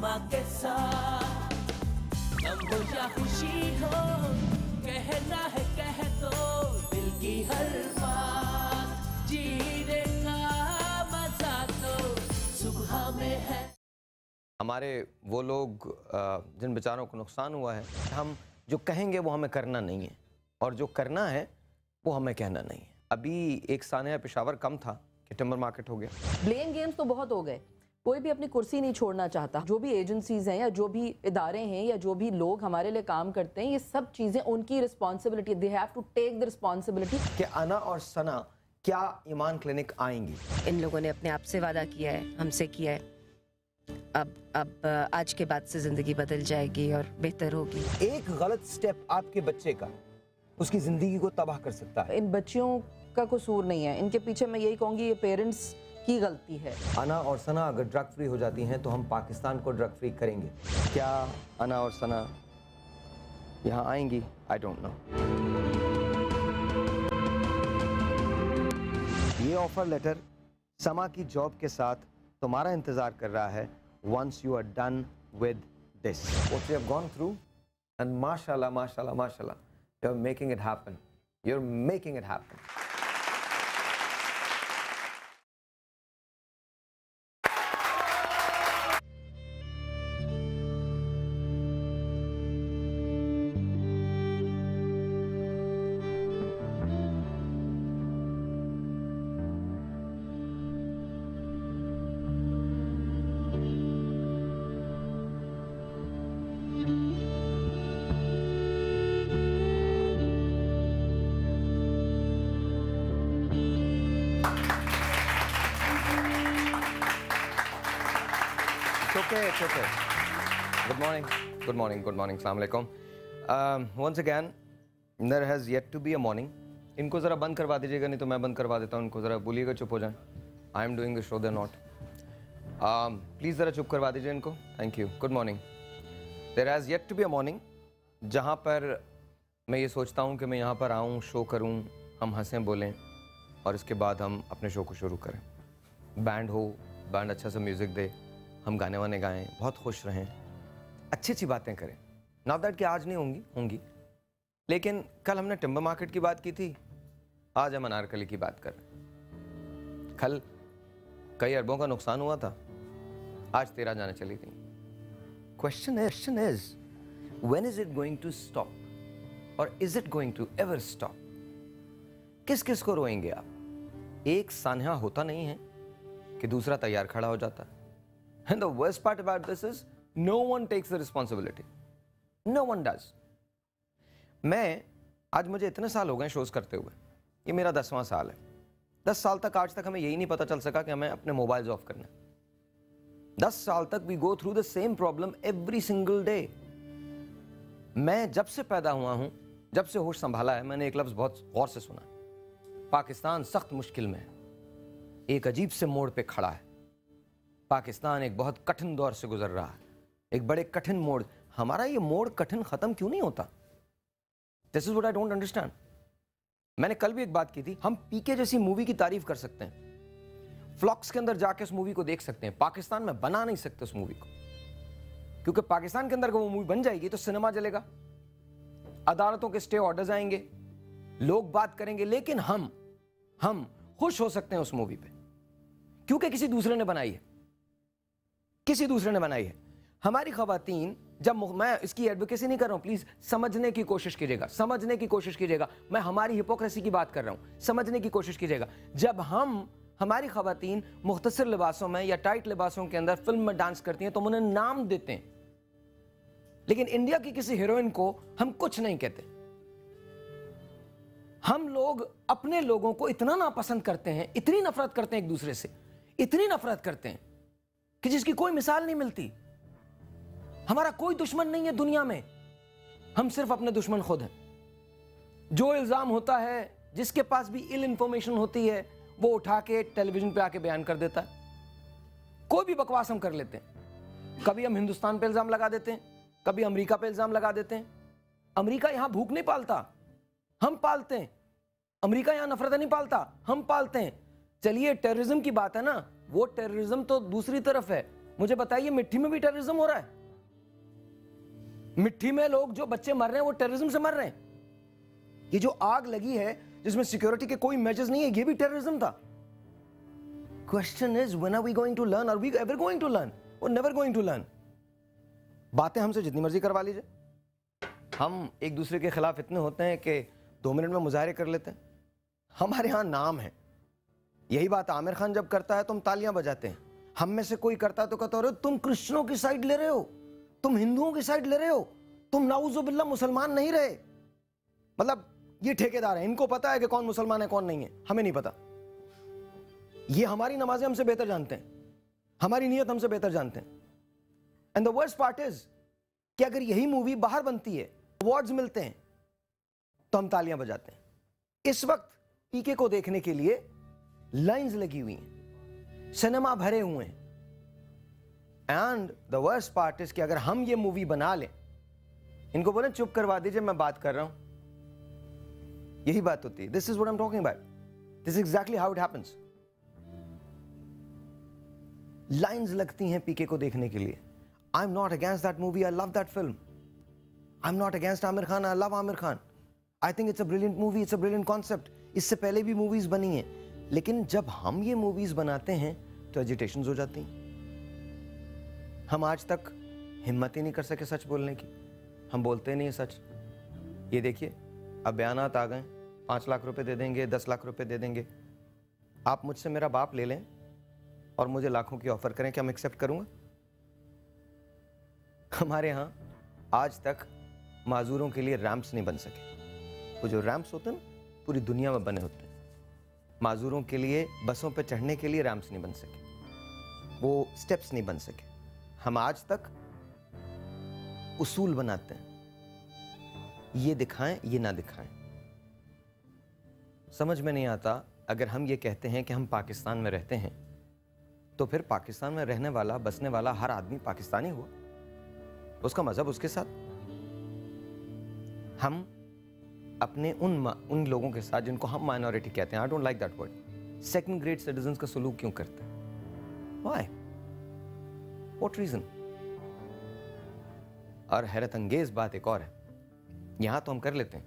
समा के साथ, गम हो या खुशी हो, कहना है कह दो दिल की हर बात, जीने का मजा तो सुबह में है। हमारे वो लोग जिन बेचारों को नुकसान हुआ है, हम जो कहेंगे वो हमें करना नहीं है, और जो करना है वो हमें कहना नहीं है। अभी एक सानिया पेशावर कम था कि टिम्बर मार्केट हो गया। ब्लेम गेम्स तो बहुत हो गए, कोई भी अपनी कुर्सी नहीं छोड़ना चाहता। जो भी एजेंसीज हैं या जो भी इदारे हैं या जो भी लोग हमारे लिए काम करते हैं, ये सब चीज़ें उनकी responsibility, they have to take the responsibility. कि अना और सना क्या ईमान क्लिनिक आएंगी? इन लोगों ने अपने आप से वादा किया है, हमसे किया है। अब आज के बाद से जिंदगी बदल जाएगी और बेहतर होगी। एक गलत स्टेप आपके बच्चे का उसकी जिंदगी को तबाह कर सकता है। इन बच्चियों का कसूर नहीं है, इनके पीछे मैं यही कहूँगी ये पेरेंट्स की गलती है। अना और सना अगर ड्रग फ्री हो जाती हैं तो हम पाकिस्तान को ड्रग फ्री करेंगे। क्या अना और सना यहाँ आएंगी? I don't know. ये ऑफर लेटर समा की जॉब के साथ तुम्हारा इंतजार कर रहा है। Once you are done with this, what we have gone through, and mashallah, mashallah, mashallah, you're making it happen. You're making it happen. It's okay. Good morning. Good morning. Good morning. Assalamu alaikum. Once again, there has yet to be a morning. इनको ज़रा बंद करवा दीजिएगा, नहीं तो मैं बंद करवा देता हूँ। इनको ज़रा बोलिएगा चुप हो जाएं। I am doing the show, they're not. Please ज़रा चुप करवा दीजिए इनको. Thank you. Good morning. There has yet to be a morning जहाँ पर मैं ये सोचता हूँ कि मैं यहाँ पर आऊँ, शो करूँ, हम हंसें बोलें और इसके बाद हम अपने शो को शुरू करें। बैंड हो, बैंड अच्छा सा म्यूज़िक दे, हम गाने वाने गाएं, बहुत खुश रहें, अच्छी अच्छी बातें करें। नॉट दैट कि आज नहीं होंगी, लेकिन कल हमने टिम्बर मार्केट की बात की थी, आज हम अनारकली की बात कर रहे हैं। कल कई अरबों का नुकसान हुआ था, आज 13 जाने चली गई। Question is when is it going to stop, और is it going to ever stop? किस किस को रोएंगे आप? एक सान्हा होता नहीं है कि दूसरा तैयार खड़ा हो जाता है। And the worst part about this is no one takes the responsibility. No one does. आज मुझे इतने साल हो गए शोज करते हुए, ये मेरा 10वां साल है। 10 साल तक आज तक हमें यही नहीं पता चल सका कि हमें अपने मोबाइल्स ऑफ करना है। 10 साल तक we go through the same problem every single day. मैं जब से पैदा हुआ हूं, जब से होश संभाला है, मैंने एक लफ्ज बहुत गौर से सुना। पाकिस्तान सख्त मुश्किल में है, एक अजीब से मोड़ पे खड़ा है। पाकिस्तान एक बहुत कठिन दौर से गुजर रहा है, एक बड़े कठिन मोड़। हमारा ये मोड़ कठिन खत्म क्यों नहीं होता? This is what I don't understand. मैंने कल भी एक बात की थी, हम पीके जैसी मूवी की तारीफ कर सकते हैं, फ्लॉक्स के अंदर जाके उस मूवी को देख सकते हैं, पाकिस्तान में बना नहीं सकते उस मूवी को, क्योंकि पाकिस्तान के अंदर वो मूवी बन जाएगी तो सिनेमा जलेगा, अदालतों के स्टे ऑर्डर्स आएंगे, लोग बात करेंगे, लेकिन हम खुश हो सकते हैं उस मूवी पे, क्योंकि किसी दूसरे ने बनाई है, किसी दूसरे ने बनाई है। हमारी खवातीन, जब मैं इसकी एडवोकेसी नहीं कर रहा हूं, प्लीज समझने की कोशिश कीजिएगा, समझने की कोशिश कीजिएगा। मैं हमारी हिपोक्रेसी की बात कर रहा हूं, समझने की कोशिश कीजिएगा। जब हमारी खवातीन मुख्तसर लिबासों में या टाइट लिबासों के अंदर फिल्म में डांस करती हैं तो हम उन्हें नाम देते हैं, लेकिन इंडिया की किसी हीरोइन को हम कुछ नहीं कहते। हम लोग अपने लोगों को इतना नापसंद करते हैं, इतनी नफरत करते हैं एक दूसरे से, इतनी नफरत करते हैं कि जिसकी कोई मिसाल नहीं मिलती। हमारा कोई दुश्मन नहीं है दुनिया में, हम सिर्फ अपने दुश्मन खुद हैं। जो इल्जाम होता है, जिसके पास भी इल इंफॉर्मेशन होती है, वो उठा के टेलीविजन पे आके बयान कर देता है। कोई भी बकवास हम कर लेते हैं। कभी हम हिंदुस्तान पे इल्जाम लगा देते हैं, कभी अमेरिका पे इल्जाम लगा देते हैं। अमेरिका यहां भूख नहीं पालता, हम पालते हैं। अमेरिका यहां नफरत नहीं पालता, हम पालते हैं। चलिए टेररिज्म की बात है ना, वो टेररिज्म तो दूसरी तरफ है, मुझे बताइए, मिट्टी में भी टेररिज्म हो रहा है? मिट्टी में लोग जो बच्चे मर रहे हैं वो टेररिज्म से मर रहे हैं। ये जो आग लगी है जिसमें सिक्योरिटी के कोई मेजर्स नहीं है, ये भी टेररिज्म था। Question is, when are we going to learn? Are we ever going to learn? और नेवर गोइंग टू लर्न। बातें हमसे जितनी मर्जी करवा लीजिए, हम एक दूसरे के खिलाफ इतने होते हैं कि 2 मिनट में मुजाहरे कर लेते हैं। हमारे यहाँ नाम है। यही बात आमिर खान जब करता है तो हम तालियां बजाते हैं। हम में से कोई करता है तो कहता हो तुम क्रिश्चियनों की साइड ले रहे हो, तुम हिंदुओं की साइड ले रहे हो, तुम नाउजुबिल्लाह मुसलमान नहीं रहे। मतलब ये ठेकेदार है, इनको पता है कि कौन मुसलमान है कौन नहीं है, हमें नहीं पता। ये हमारी नमाजें हमसे बेहतर जानते हैं, हमारी नीयत हमसे बेहतर जानते हैं। And the worst part is कि अगर यही मूवी बाहर बनती है, अवार्ड्स मिलते हैं, तो हम तालियां बजाते हैं। इस वक्त पीके को देखने के लिए लाइंस लगी हुई हैं, सिनेमा भरे हुए हैं। And the worst part is कि अगर हम ये मूवी बना लें, इनको बोले चुप करवा दीजिए मैं बात कर रहा हूं, यही बात होती है। This is what I am talking about, this is exactly how it happens. Lines लगती हैं पीके को देखने के लिए। I am not against that movie, I love that film. I am not against Aamir Khan, I love Aamir Khan. I think it's a brilliant movie, it's a brilliant concept. इससे पहले भी movies बनी हैं, लेकिन जब हम ये मूवीज बनाते हैं तो एजिटेशंस हो जाती हैं। हम आज तक हिम्मत ही नहीं कर सके सच बोलने की, हम बोलते नहीं है सच। ये देखिए अब बयानात आ गए, 5 लाख रुपए दे देंगे, 10 लाख रुपए दे देंगे। आप मुझसे मेरा बाप ले लें और मुझे लाखों की ऑफर करें, क्या मैं एक्सेप्ट करूंगा? हमारे यहाँ आज तक माजूरों के लिए रैंप्स नहीं बन सके। वो जो रैंप्स होते हैं ना, पूरी दुनिया में बने होते हैं। माजूरों के लिए बसों पे चढ़ने के लिए रैंप्स नहीं बन सके, वो स्टेप्स नहीं बन सके। हम आज तक उसूल बनाते हैं, ये दिखाएं ये ना दिखाएं। समझ में नहीं आता, अगर हम ये कहते हैं कि हम पाकिस्तान में रहते हैं, तो फिर पाकिस्तान में रहने वाला बसने वाला हर आदमी पाकिस्तानी हुआ, उसका मजहब उसके साथ। हम अपने उन लोगों के साथ जिनको हम माइनॉरिटी कहते हैं, I don't like that word, second grade citizens का सलूक क्यों करते हैं? व्हाई? What reason? और हैरत अंगेज बात एक और है, यहां तो हम कर लेते हैं,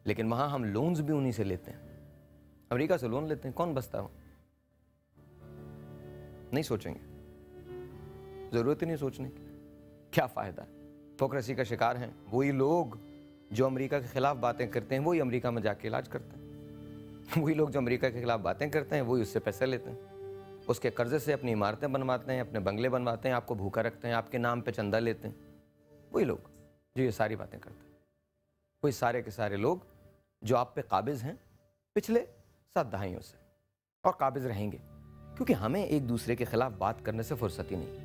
लेकिन वहां हम लोन्स भी उन्हीं से लेते हैं। अमेरिका से लोन लेते हैं, कौन बसता है? नहीं सोचेंगे, जरूरत ही नहीं सोचने की, क्या फायदा? हिपोक्रेसी का शिकार हैं वही लोग जो अमेरिका के खिलाफ बातें करते हैं, वही अमेरिका में जाके इलाज करते हैं। वही लोग जो अमेरिका के खिलाफ बातें करते हैं, वही उससे पैसे लेते हैं, उसके कर्जे से अपनी इमारतें बनवाते हैं, अपने बंगले बनवाते हैं, आपको भूखा रखते हैं, आपके नाम पे चंदा लेते हैं। वही लोग जो ये सारी बातें करते हैं, वही सारे के सारे लोग जो आप पे काबिज हैं पिछले 7 दहाइयों से, और काबिज रहेंगे, क्योंकि हमें एक दूसरे के खिलाफ बात करने से फुर्सत ही नहीं।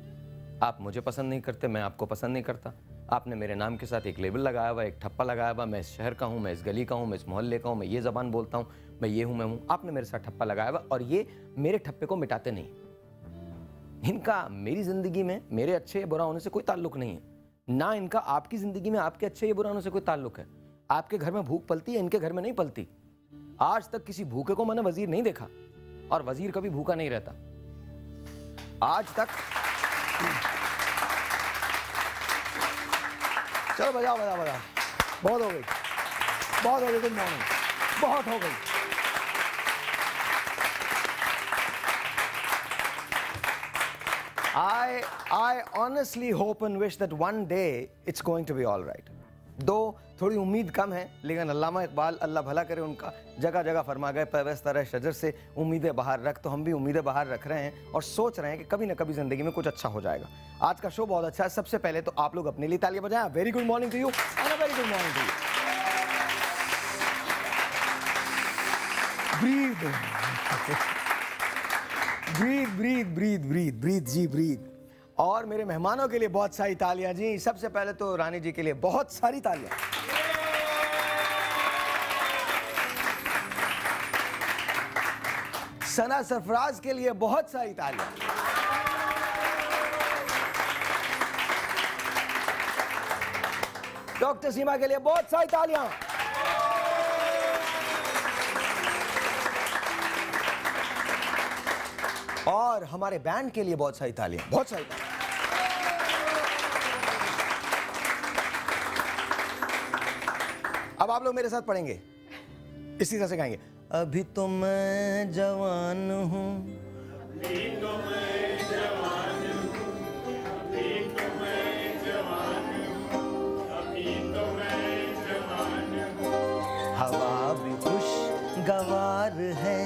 आप मुझे पसंद नहीं करते, मैं आपको पसंद नहीं करता। आपने मेरे नाम के साथ एक लेबल लगाया हुआ, एक ठप्पा लगाया हुआ, मैं इस शहर का हूँ, मैं इस गली का हूँ, मैं इस मोहल्ले का हूँ, मैं ये ज़बान बोलता हूँ, मैं ये हूँ, मैं हूँ। आपने मेरे साथ ठप्पा लगाया हुआ, और ये मेरे ठप्पे को मिटाते नहीं। इनका मेरी ज़िंदगी में मेरे अच्छे या बुरा होने से कोई ताल्लुक नहीं है, ना इनका आपकी ज़िंदगी में आपके अच्छे या बुरा होने से कोई ताल्लुक है। आपके घर में भूख पलती है, इनके घर में नहीं पलती। आज तक किसी भूखे को मैंने वजीर नहीं देखा, और वजीर कभी भूखा नहीं रहता आज तक। चलो बजाओ बजाओ बजाओ, बहुत हो गई, बहुत हो गई। गुड मॉर्निंग, बहुत हो गई। I honestly hope and wish that one day it's going to be all right. दो थोड़ी उम्मीद कम है, लेकिन अल्लामा इकबाल अल्लाह भला करे उनका जगह जगह फरमा गए, पैवस्त तरह शजर से उम्मीदें बाहर रख। तो हम भी उम्मीदें बाहर रख रहे हैं और सोच रहे हैं कि कभी ना कभी ज़िंदगी में कुछ अच्छा हो जाएगा। आज का शो बहुत अच्छा है। सबसे पहले तो आप लोग अपने लिए तालियां बजाएं। Very good morning to you and a very good morning to you. Breathe breathe breathe breathe जी ब्रीथ। और मेरे मेहमानों के लिए बहुत सारी तालियां जी। सबसे पहले तो रानी जी के लिए बहुत सारी तालियां। सना सरफराज के लिए बहुत सारी तालियां। डॉक्टर सीमा के लिए बहुत सारी तालियां। और हमारे बैंड के लिए बहुत सारी तालियां, बहुत सारी तालियां। अब आप लोग मेरे साथ पढ़ेंगे, इसी तरह से गाएंगे। अभी तो मैं जवान हूँ, अभी तो मैं जवान हूँ, अभी तो मैं जवान हूँ, अभी तो मैं जवान हूँ। हवा भी खुशगवार है,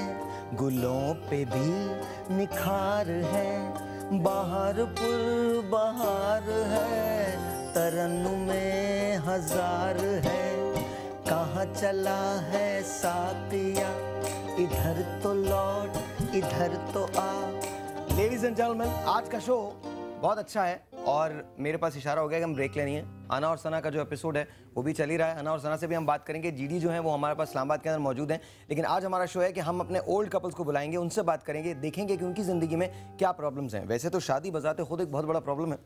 गुलों पे भी निखार है, बाहर पुर बहार है, तरन्नुमें हजार है, कहाँ चला है साथिया, इधर तो लौट इधर तो आ। लेडीज एंड जेंटलमैन, आज का शो बहुत अच्छा है और मेरे पास इशारा हो गया कि हम ब्रेक लेनी है। अना और सना का जो एपिसोड है वो भी चल ही रहा है, अना और सना से भी हम बात करेंगे। जीडी जो है वो हमारे पास इस्लामाबाद के अंदर मौजूद हैं, लेकिन आज हमारा शो है कि हम अपने ओल्ड कपल्स को बुलाएंगे, उनसे बात करेंगे, देखेंगे कि उनकी ज़िंदगी में क्या प्रॉब्लम्स हैं। वैसे तो शादी बजाते खुद एक बहुत बड़ा प्रॉब्लम है,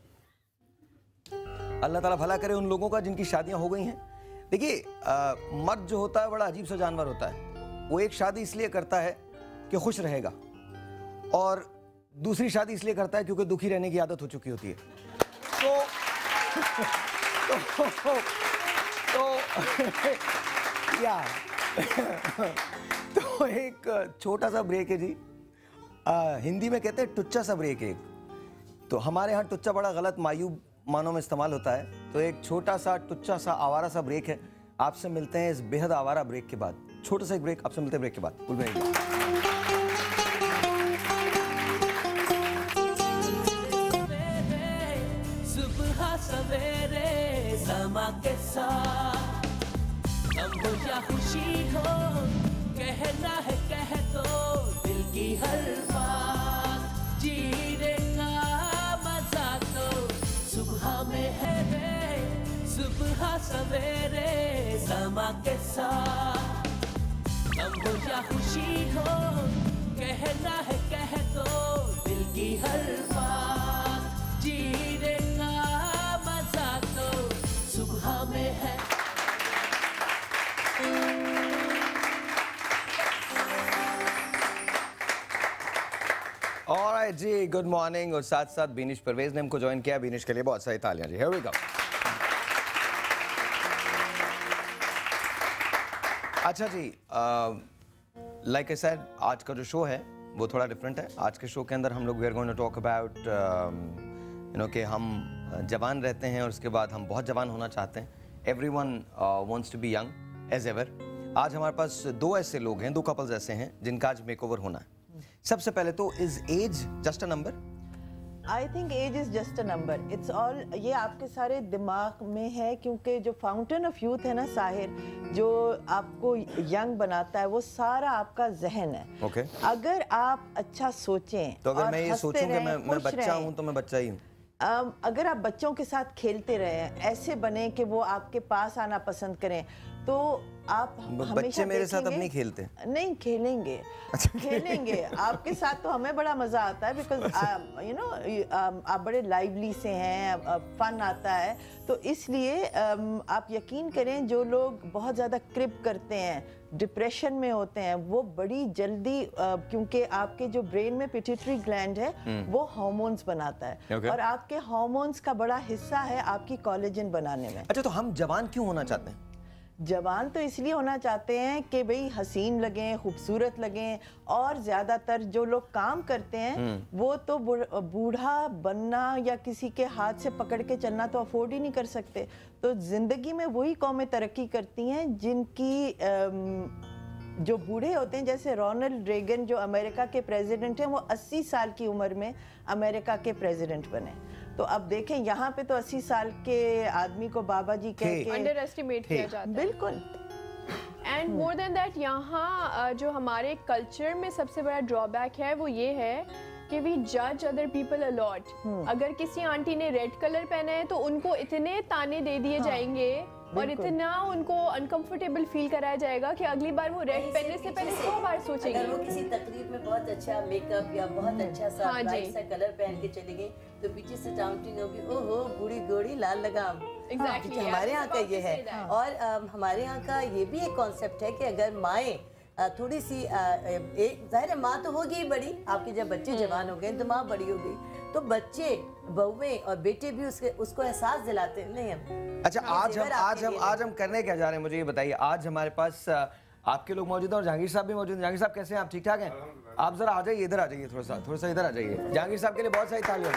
अल्लाह ताला भला करे उन लोगों का जिनकी शादियाँ हो गई हैं। देखिए, मर्द जो होता है बड़ा अजीब सा जानवर होता है। वो एक शादी इसलिए करता है कि खुश रहेगा और दूसरी शादी इसलिए करता है क्योंकि दुखी रहने की आदत हो चुकी होती है। या तो एक छोटा सा ब्रेक है जी, हिंदी में कहते हैं टुच्चा सा ब्रेक है। तो हमारे यहाँ टुच्चा बड़ा गलत मायूब मानों में इस्तेमाल होता है, तो एक छोटा सा टुच्चा सा आवारा सा ब्रेक है। आपसे मिलते हैं इस बेहद आवारा ब्रेक के बाद। छोटा सा एक ब्रेक, आपसे मिलते हैं ब्रेक के बाद। सुबह सवेरे समा के साथ, गम हो या खुशी हो, कहना है कह दो दिल की हर बात, जीने का मजा तो सुबह में है। सुबह सवेरे समा के साथ, गम हो या खुशी हो, कहना है कह दो दिल की हर बात, जीने का मजा तो सुबह में है। ऑलराइट जी, गुड मॉर्निंग। और साथ साथ बीनिश परवेज ने हमको ज्वाइन किया। बीनिश के लिए बहुत सारी तालियां जी। हियर वी गो। अच्छा जी, लाइक आई सेड, आज का जो शो है वो थोड़ा डिफरेंट है। आज के शो के अंदर हम लोग we are going to talk about कि हम जवान रहते हैं और उसके बाद हम बहुत जवान होना चाहते हैं। Everyone wants to be young as ever. आज हमारे पास दो ऐसे लोग हैं, दो कपल्स ऐसे हैं जिनका आज मेकओवर होना है। सबसे पहले तो, is age just a number? I think age is just a number. It's all, ये आपके सारे दिमाग में है, क्योंकि जो फाउंटेन ऑफ यूथ है ना साहिर, जो आपको यंग बनाता है, वो सारा आपका जहन है। Okay. अगर आप अच्छा सोचें, तो अगर मैं ये सोचूं कि मैं बच्चा हूं तो मैं बच्चा ही हूं। अगर आप बच्चों के साथ खेलते रहें, ऐसे बने कि वो आपके पास आना पसंद करें, तो आप बच्चे मेरे साथ अब नहीं खेलते। नहीं खेलेंगे, खेलेंगे आपके साथ, तो हमें बड़ा मजा आता है, बिकॉज यू नो आप बड़े लाइवली से हैं, फन आता है। तो इसलिए आप यकीन करें, जो लोग बहुत ज़्यादा क्रिप करते हैं, डिप्रेशन में होते हैं, वो बड़ी जल्दी, क्योंकि आपके जो ब्रेन में पिट्यूटरी ग्लैंड है वो हार्मोन्स बनाता है। Okay. और आपके हार्मोन्स का बड़ा हिस्सा है आपकी कोलेजन बनाने में। अच्छा, तो हम जवान क्यों होना चाहते हैं? जवान तो इसलिए होना चाहते हैं कि भाई हसीन लगें, खूबसूरत लगें, और ज़्यादातर जो लोग काम करते हैं वो तो बूढ़ा बनना या किसी के हाथ से पकड़ के चलना तो अफोर्ड ही नहीं कर सकते। तो ज़िंदगी में वही कौमें तरक्की करती हैं जिनकी जो बूढ़े होते हैं। जैसे रोनाल्ड रेगन जो अमेरिका के प्रेसिडेंट हैं, वो 80 साल की उम्र में अमेरिका के प्रेसिडेंट बने। तो अब देखें, यहाँ पे तो 80 साल के आदमी को बाबा जी कह के अंडर एस्टिमेट किया जाता है। बिल्कुल। एंड मोर देन दैट, यहाँ जो हमारे कल्चर में सबसे बड़ा ड्रॉबैक है वो ये है कि वी जज अदर पीपल अ लॉट। अगर किसी आंटी ने रेड कलर पहना है तो उनको इतने ताने दे दिए जाएंगे और इतना उनको अनकंफर्टेबल फील कराया जाएगा कि अगली बार वो रेड पहनने से पहले 100 बार सोचेंगे। अगर वो किसी तकरीब में बहुत अच्छा मेकअप या बहुत अच्छा सा ब्राइट सा कलर पहन के चली गई तो पीछे से डाउटिंग होगी, ओहो बूढ़ी गोरी लाल लगाम। Exactly, हमारे यहाँ का ये है। और हमारे यहाँ का ये भी एक कॉन्सेप्ट है कि अगर माएँ थोड़ी सी जाहिर है माँ तो होगी ही बड़ी, आपके जब बच्चे जवान हो गए तो माँ बड़ी हो गई, तो बच्चे बहुएं और बेटे भी उसको एहसास दिलाते हैं। नहीं हम अच्छा, आज हम करने क्या जा रहे हैं, मुझे ये बताइए। आज हमारे पास आपके लोग मौजूद हैं और जहांगीर साहब भी मौजूद हैं। जहांगीर साहब कैसे हैं आप? ठीक ठाक हैं? आप जरा आ जाइए, इधर आ जाइए, थोड़ा सा इधर आ जाइए। जहांगीर साहब के लिए बहुत सारी तालियां।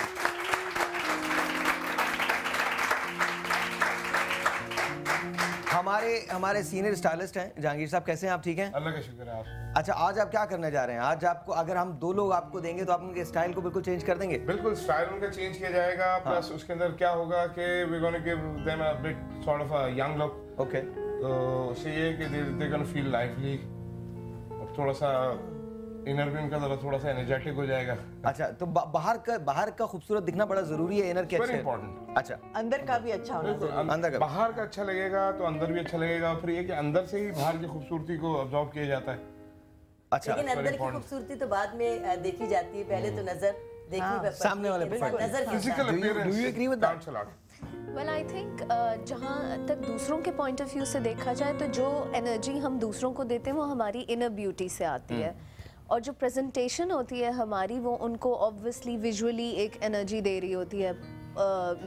हमारे सीनियर स्टाइलिस्ट हैं जहांगीर साहब, कैसे हैं आप? ठीक हैं, अल्लाह का शुक्र है। आप अच्छा, आज आप क्या करने जा रहे हैं? आज आपको अगर हम 2 लोग आपको देंगे तो आप उनके स्टाइल को बिल्कुल चेंज कर देंगे? बिल्कुल स्टाइल उनका चेंज किया जाएगा। प्लस उसके अंदर क्या होगा कि we gonna give them a bit sort of a young look. Okay, तो उससे ये कि दे गोना फील लाइवली, और थोड़ा सा इनर भी उनका थोड़ा सा एनर्जेटिक हो जाएगा। अच्छा, तो बाहर का खूबसूरत दिखना बड़ा जरूरी है, इनर के वेरी अच्छे। इंपॉर्टेंट। अच्छा, अंदर का भी अच्छा होना चाहिए। अंदर का बाहर का अच्छा लगेगा तो अंदर भी अच्छा लगेगा। फिर ये कि अंदर से ही बाहर की खूबसूरती को अब्जॉर्ब किया जाता है। अच्छा, लेकिन अंदर की खूबसूरती तो बाद में देखी जाती है, पहले तो नजर देखी सामने वाले पे नजर physical Do you agree with that? Appearance counts. Well I think जहाँ तक दूसरों के पॉइंट ऑफ व्यू से देखा जाए तो जो एनर्जी हम दूसरों को देते हैं वो हमारी इनर ब्यूटी से आती है, और जो प्रेजेंटेशन होती है हमारी वो उनको ऑब्वियसली विजुअली एक एनर्जी दे रही होती है,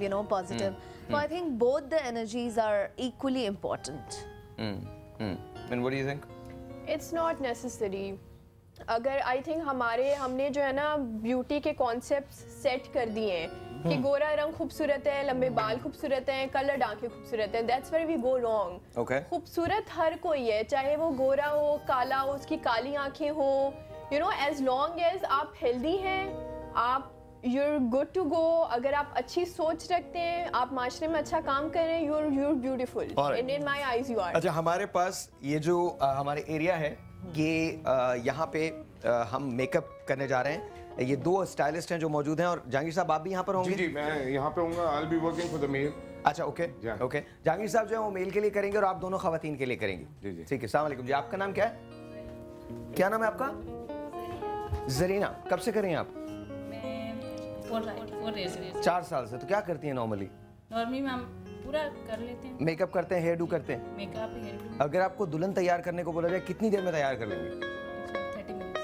यू नो, पॉजिटिव। तो I think both the energies are equally important. And what do you think? It's not necessary. अगर आई थिंक हमने जो है ना ब्यूटी के कॉन्सेप्ट सेट कर दिए हैं कि गोरा रंग खूबसूरत है, लंबे बाल खूबसूरत हैं, कलर्ड आंखें खूबसूरत हैं, that's where we go wrong. Okay. खूबसूरत हर कोई है, चाहे वो गोरा हो, काला हो, उसकी काली आंखें हो, you know, as long as आप हेल्दी हैं, आप you're good to go। अगर आप अच्छी सोच रखते हैं, आप माशरे में अच्छा काम कर रहे हैं, you're beautiful। Alright. in my eyes you are। अच्छा, हमारे पास ये जो हमारे एरिया है, ये यहाँ पे हम मेकअप करने जा रहे हैं। ये 2 स्टाइलिस्ट हैं जो मौजूद हैं, और जहांगीर साहब आप भी यहाँ पर होंगे? जी, मैं यहाँ पे हूँगा। I'll be working for the male। अच्छा, ओके ओके। जहांगीर साहब जो है वो मेल के लिए करेंगे और आप दोनों खवातीन के लिए करेंगे। जी जी, ठीक है। अस्सलाम वालेकुम जी, आपका नाम क्या है? क्या नाम है आपका? जरीना। कब से करें आप? 4 साल से। तो क्या करती हैं नॉर्मली? नॉर्मली मैम पूरा कर लेते हैं, मेकअप करते हैं, हेयर डू करते हैं? Makeup, hair do. अगर आपको दुल्हन तैयार करने को बोला जाए कितनी देर में तैयार कर लेंगे? 30 मिनट्स।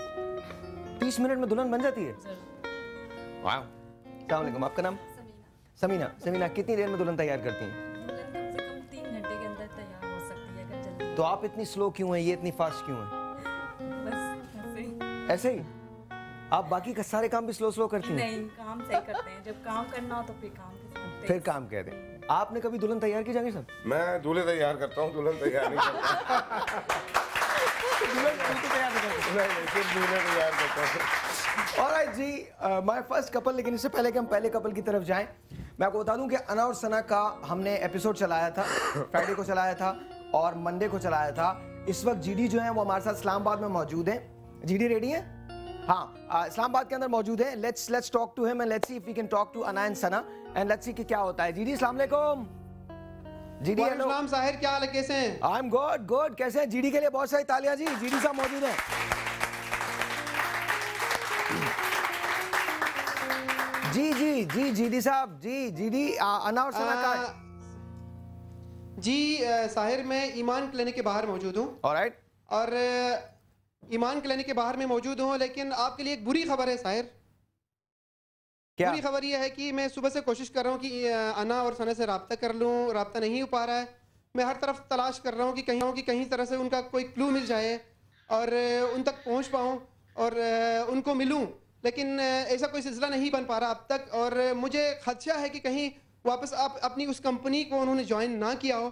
30 मिनट में दुल्हन बन जाती है? सर वाह। अस्सलाम वालेकुम, आपका नाम? समीना। समीना, कितनी देर में दुल्हन तैयार करती हैं? दुल्हन कम से कम 3 घंटे के अंदर तैयार हो सकती है अगर जल्दी। तो आप इतनी स्लो क्यों हैं, ये इतनी फास्ट क्यों हैं? बस ऐसे ही। ऐसे ही? आप बाकी का सारे काम भी स्लो करती हैं? नहीं, काम सही करते हैं। जब काम करना हो तो फिर काम के साथ फिर काम कहते हैं। आपने कभी दुल्हन तैयार की जहांगीर साहब? मैं दूल्हे तैयार करता हूँ, दुल्हन तैयार नहीं करता। सिर्फ दूल्हे तैयार करता हूँ। ऑलराइट जी, माय फर्स्ट कपल। लेकिन इससे पहले कि हम पहले कपल की तरफ जाएं, मैं आपको बता दूं कि अना और सना का हमने एपिसोड चलाया था, फ्राइडे को चलाया था और मंडे को चलाया था। इस वक्त जीडी जो है वो हमारे साथ इस्लामाबाद में मौजूद हैं। जीडी रेडी है? हाँ, इस्लामाबाद के अंदर मौजूद है। Let's talk to him and let's see if we can talk to Ana and Sana and let's see कि क्या होता है। जीडी, अस्सलाम वालेकुम। GD, hello. वालेकुम साहिर, क्या हाल है, कैसे हैं? I am good. कैसे हैं? जीडी के लिए बहुत सारी तालियां जी। जीडी साहब मौजूद हैं। जी जीडी साहब, जी जीडी, अना और सना का। जी साहिर, मैं ईमान क्लिनिक के बाहर मौजूद हूँ। ऑलराइट। और ईमान क्लिनिक के बाहर में मौजूद हूँ, लेकिन आपके लिए एक बुरी खबर है साहिर। क्या? बुरी खबर यह है कि मैं सुबह से कोशिश कर रहा हूँ कि अना और सना से रब्ता कर लूँ, रब्ता नहीं हो पा रहा है। मैं हर तरफ तलाश कर रहा हूँ कि कहीं तरह से उनका कोई क्लू मिल जाए और उन तक पहुँच पाऊँ और उनको मिलूँ, लेकिन ऐसा कोई सिलसिला नहीं बन पा रहा अब तक। और मुझे खदशा है कि कहीं वापस आप अपनी उस कंपनी को उन्होंने ज्वाइन ना किया हो।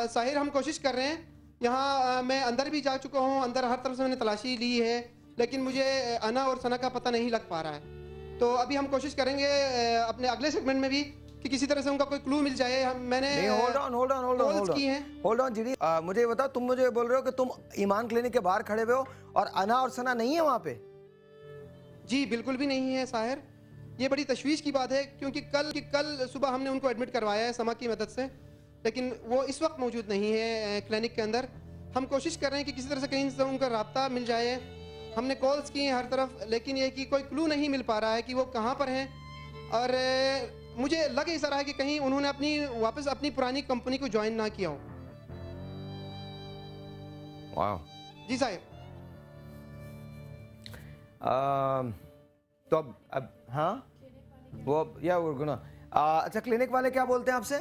साहिर, हम कोशिश कर रहे हैं। यहाँ मैं अंदर भी जा चुका हूँ, अंदर हर तरफ से मैंने तलाशी ली है, लेकिन मुझे अना और सना का पता नहीं लग पा रहा है। तो अभी हम कोशिश करेंगे अपने अगले सेगमेंट में भी कि किसी तरह से उनका कोई क्लू मिल जाए। मैंने होल्ड ऑन जीडी, मुझे ये बताओ, तुम मुझे बोल रहे हो कि तुम ईमान क्लिनिक के बाहर खड़े हुए हो और अना और सना नहीं है वहाँ पे? जी बिल्कुल भी नहीं है साहिर। ये बड़ी तशवीश की बात है, क्योंकि कल सुबह हमने उनको एडमिट करवाया है समा की मदद से, लेकिन वो इस वक्त मौजूद नहीं है क्लिनिक के अंदर। हम कोशिश कर रहे हैं कि किसी तरह से कहीं से उनका राब्ता मिल जाए। हमने कॉल्स की हैं हर तरफ, लेकिन ये कि कोई क्लू नहीं मिल पा रहा है कि वो कहाँ पर हैं। और मुझे लग ऐसा रहा है कि कहीं उन्होंने वापस अपनी पुरानी कंपनी को ज्वाइन ना किया हो। वाह। जी साहिर। तो अब हाँ, वो या गुना। अच्छा, क्लिनिक वाले क्या बोलते हैं आपसे?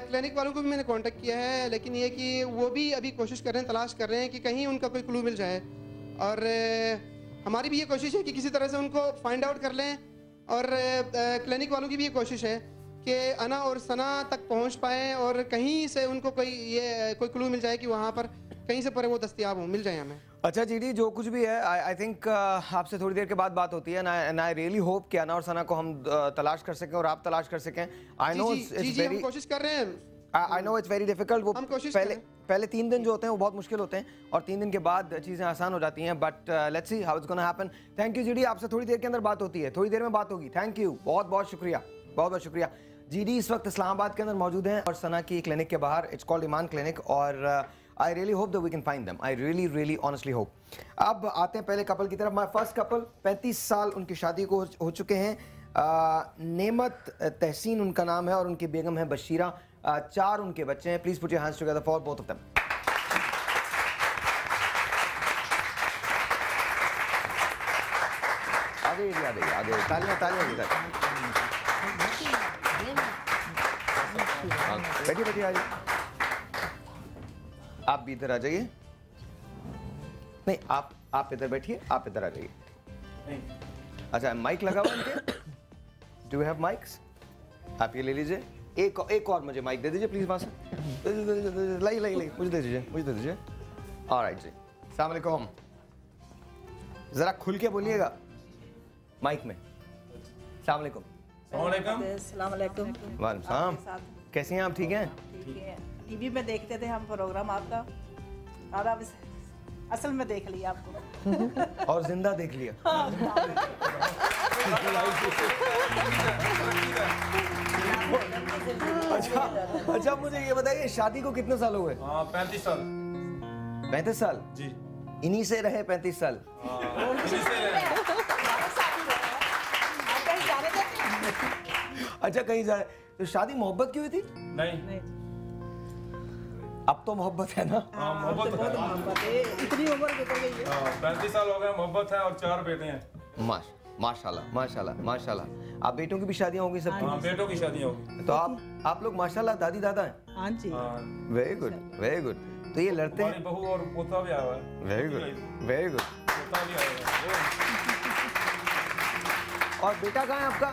क्लिनिक वालों को भी मैंने कांटेक्ट किया है, लेकिन ये कि वो भी अभी कोशिश कर रहे हैं, तलाश कर रहे हैं कि कहीं उनका कोई क्लू मिल जाए। और हमारी भी ये कोशिश है कि किसी तरह से उनको फाइंड आउट कर लें। और क्लिनिक वालों की भी ये कोशिश है कि अना और सना तक पहुंच पाएँ और कहीं से उनको कोई क्लू मिल जाए कि वहाँ पर कहीं से पर वो दस्तयाब हो, मिल जाए हमें। अच्छा जीडी, जो कुछ भी है, आई थिंक आपसे थोड़ी देर के बाद बात होती है एंड आई रियली होप कि अना और सना को हम तलाश कर सकें और आप तलाश कर सकें। आई नो इट्स वेरी, हम कोशिश कर रहे हैं। I know it's very difficult. वो पहले 3 दिन जो होते हैं वो बहुत मुश्किल होते हैं और 3 दिन के बाद चीज़ें आसान हो जाती हैं, but let's see how it's gonna happen. Thank you GD, आपसे थोड़ी देर के अंदर बात होती है, थोड़ी देर में बात होगी। थैंक यू, बहुत बहुत शुक्रिया, बहुत बहुत शुक्रिया। जीडी इस वक्त इस्लामाबाद के अंदर मौजूद हैं और सना की क्लिनिक के बाहर, इट्स कॉल्ड ईमान क्लिनिक, और I really hope that we can find them. I really honestly hope. अब आते हैं पहले कपल की तरफ। My first couple, 35 साल उनकी शादी को हो चुके हैं। नेमत तहसीन उनका नाम है और उनकी बेगम है बशीरा। 4 उनके बच्चे हैं। Please put your hands together for both of them. आगे तालियां बैठिए आइए। आप भी इधर आ जाइए। नहीं, आप इधर बैठिए, आप इधर आ जाइए। अच्छा, माइक लगा हुआ इनके? Do you have mics? आप ये ले लीजिए। एक और मुझे माइक दे दीजिए प्लीज वहां से। लाइए मुझे दे दीजिए। ऑलराइट जी। अस्सलाम वालेकुम। जरा खुल के बोलिएगा माइक में। अस्सलाम वालेकुम। अस्सलाम वालेकुम। वालेकुम सलाम। कैसी हैं आप? ठीक हैं? ठीक है। टीवी में देखते थे हम प्रोग्राम आपका, और अब असल में देख लिया आपको। और जिंदा देख लिया। अच्छा मुझे ये बताइए, शादी को कितने साल हो गए? 35 साल। 35 साल जी। इन्हीं से रहे 35 साल। अच्छा, कहीं जा रहे तो शादी मोहब्बत की हुई थी? नहीं। अब तो मोहब्बत है ना? हाँ, मोहब्बत है। इतनी उम्र गुजर गई है। 35 साल हो गए, मोहब्बत है और 4 बेटे हैं। माशाल्लाह। आप बेटों की भी शादियां होंगी सब? हाँ, बेटों की शादियां होंगी। तो आप लोग माशाल्लाह दादी दादा हैं? हाँ जी। Very good. तो ये लड़ते हैं? बहू और पोता भी आया हुआ है। Very good. पोता भी आया हुआ है। और बेटा कहाँ है आपका?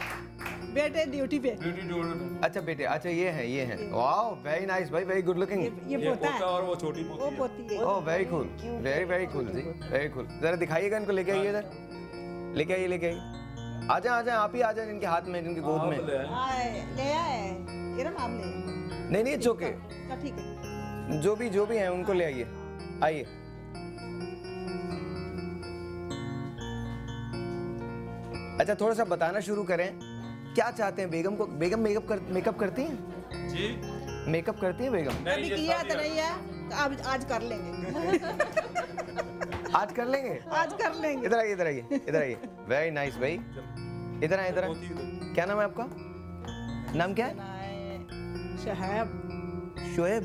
बेटे ड्यूटी पे। अच्छा बेटे, अच्छा ये है। वाओ, वेरी नाइस भाई, वेरी गुड लुकिंग। ये पोता है और वो छोटी पोती है। Oh very cool, very cool जी, वेरी कूल। जरा दिखाइएगा इनको, लेके आइए इधर, लेके आइए। आ जाए आप ही आ जाए इनके हाथ में, इनकी गोद में। ले आए मेरा नाम ले। नहीं इट्स ओके, ठीक है। जो भी है उनको ले आइए। अच्छा, थोड़ा सा बताना शुरू करें, क्या चाहते हैं बेगम को? बेगम मेकअप करती हैं जी? मेकअप करती हैं बेगम? नहीं किया तो नहीं है, अब आज कर लेंगे। आज कर लेंगे। इधर आइए। वेरी नाइस भाई, इधर आए। क्या नाम है आपका? नाम क्या है? शोएब।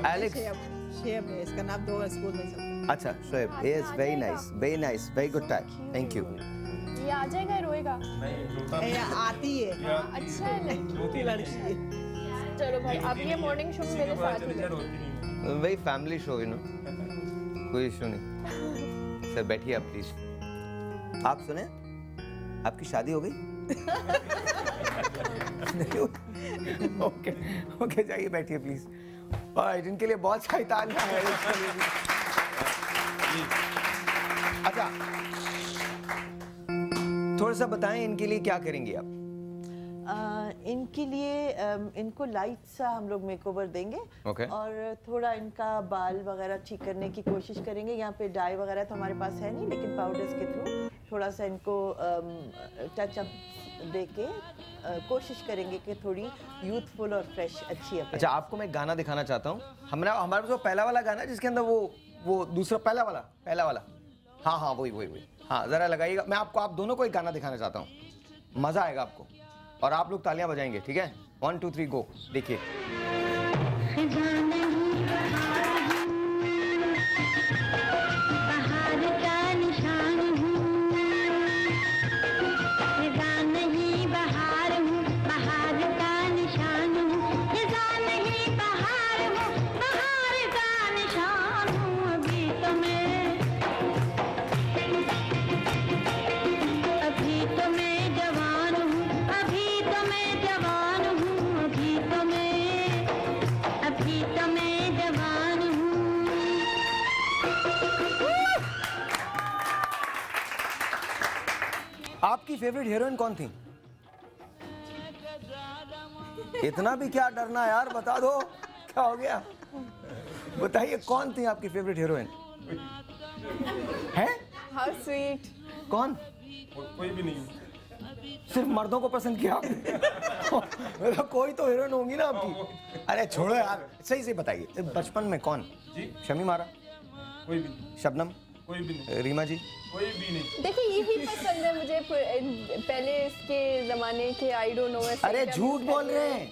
एलेक्स। शेब है इसका नाम, 2 स्कूल में चलता। अच्छा, Shoaib. Yes, very nice, very good time. Thank you. ये आ जाएगा, रोएगा? नहीं, आती है। अच्छा, नहीं लड़की है। चलो भाई, अब ये मॉर्निंग शो मेरे साथ ही। वही फैमिली शो, कोई इशू नहीं। सर बैठिए आप प्लीज। आप सुने, आपकी शादी हो गई? ओके जाइए, बैठिए प्लीज। और इनके लिए बहुत सारी तालियां हैं। अच्छा, थोड़ा सा बताएं इनके लिए क्या करेंगे आप? इनके लिए इनको लाइट सा हम लोग मेकओवर देंगे। और थोड़ा इनका बाल वगैरह ठीक करने की कोशिश करेंगे। यहाँ पे डाई वगैरह तो हमारे पास है नहीं, लेकिन पाउडर्स के थ्रू थोड़ा सा इनको टच अप दे के कोशिश करेंगे कि थोड़ी यूथफुल और फ्रेश अच्छी अपीयरेंस। अच्छा, आपको मैं गाना दिखाना चाहता हूँ। हमारे जो पहला वाला गाना है जिसके अंदर वो दूसरा पहला वाला हाँ वही हाँ, जरा लगाइएगा। मैं आप दोनों को एक गाना दिखाना चाहता हूँ, मजा आएगा आपको, और आप लोग तालियां बजाएंगे, ठीक है? 1 2 3 गो। देखिए। आपकी फेवरेट हीरोइन कौन थी? इतना भी क्या डरना यार, बता दो क्या हो गया। बताइए कौन थी आपकी फेवरेट हीरोइन? है? How sweet. कौन? कोई भी नहीं। सिर्फ मर्दों को पसंद किया आपने? कोई तो हीरोइन होंगी ना आपकी। अरे छोड़ो यार, सही से बताइए बचपन में कौन? जी? शमी मारा? कोई भी नहीं। शबनम? कोई भी नहीं। रीमा जी? कोई भी नहीं। देखिए यही पसंद है मुझे, पहले इसके जमाने के आई डोंट नो। अरे झूठ बोल रहे हैं,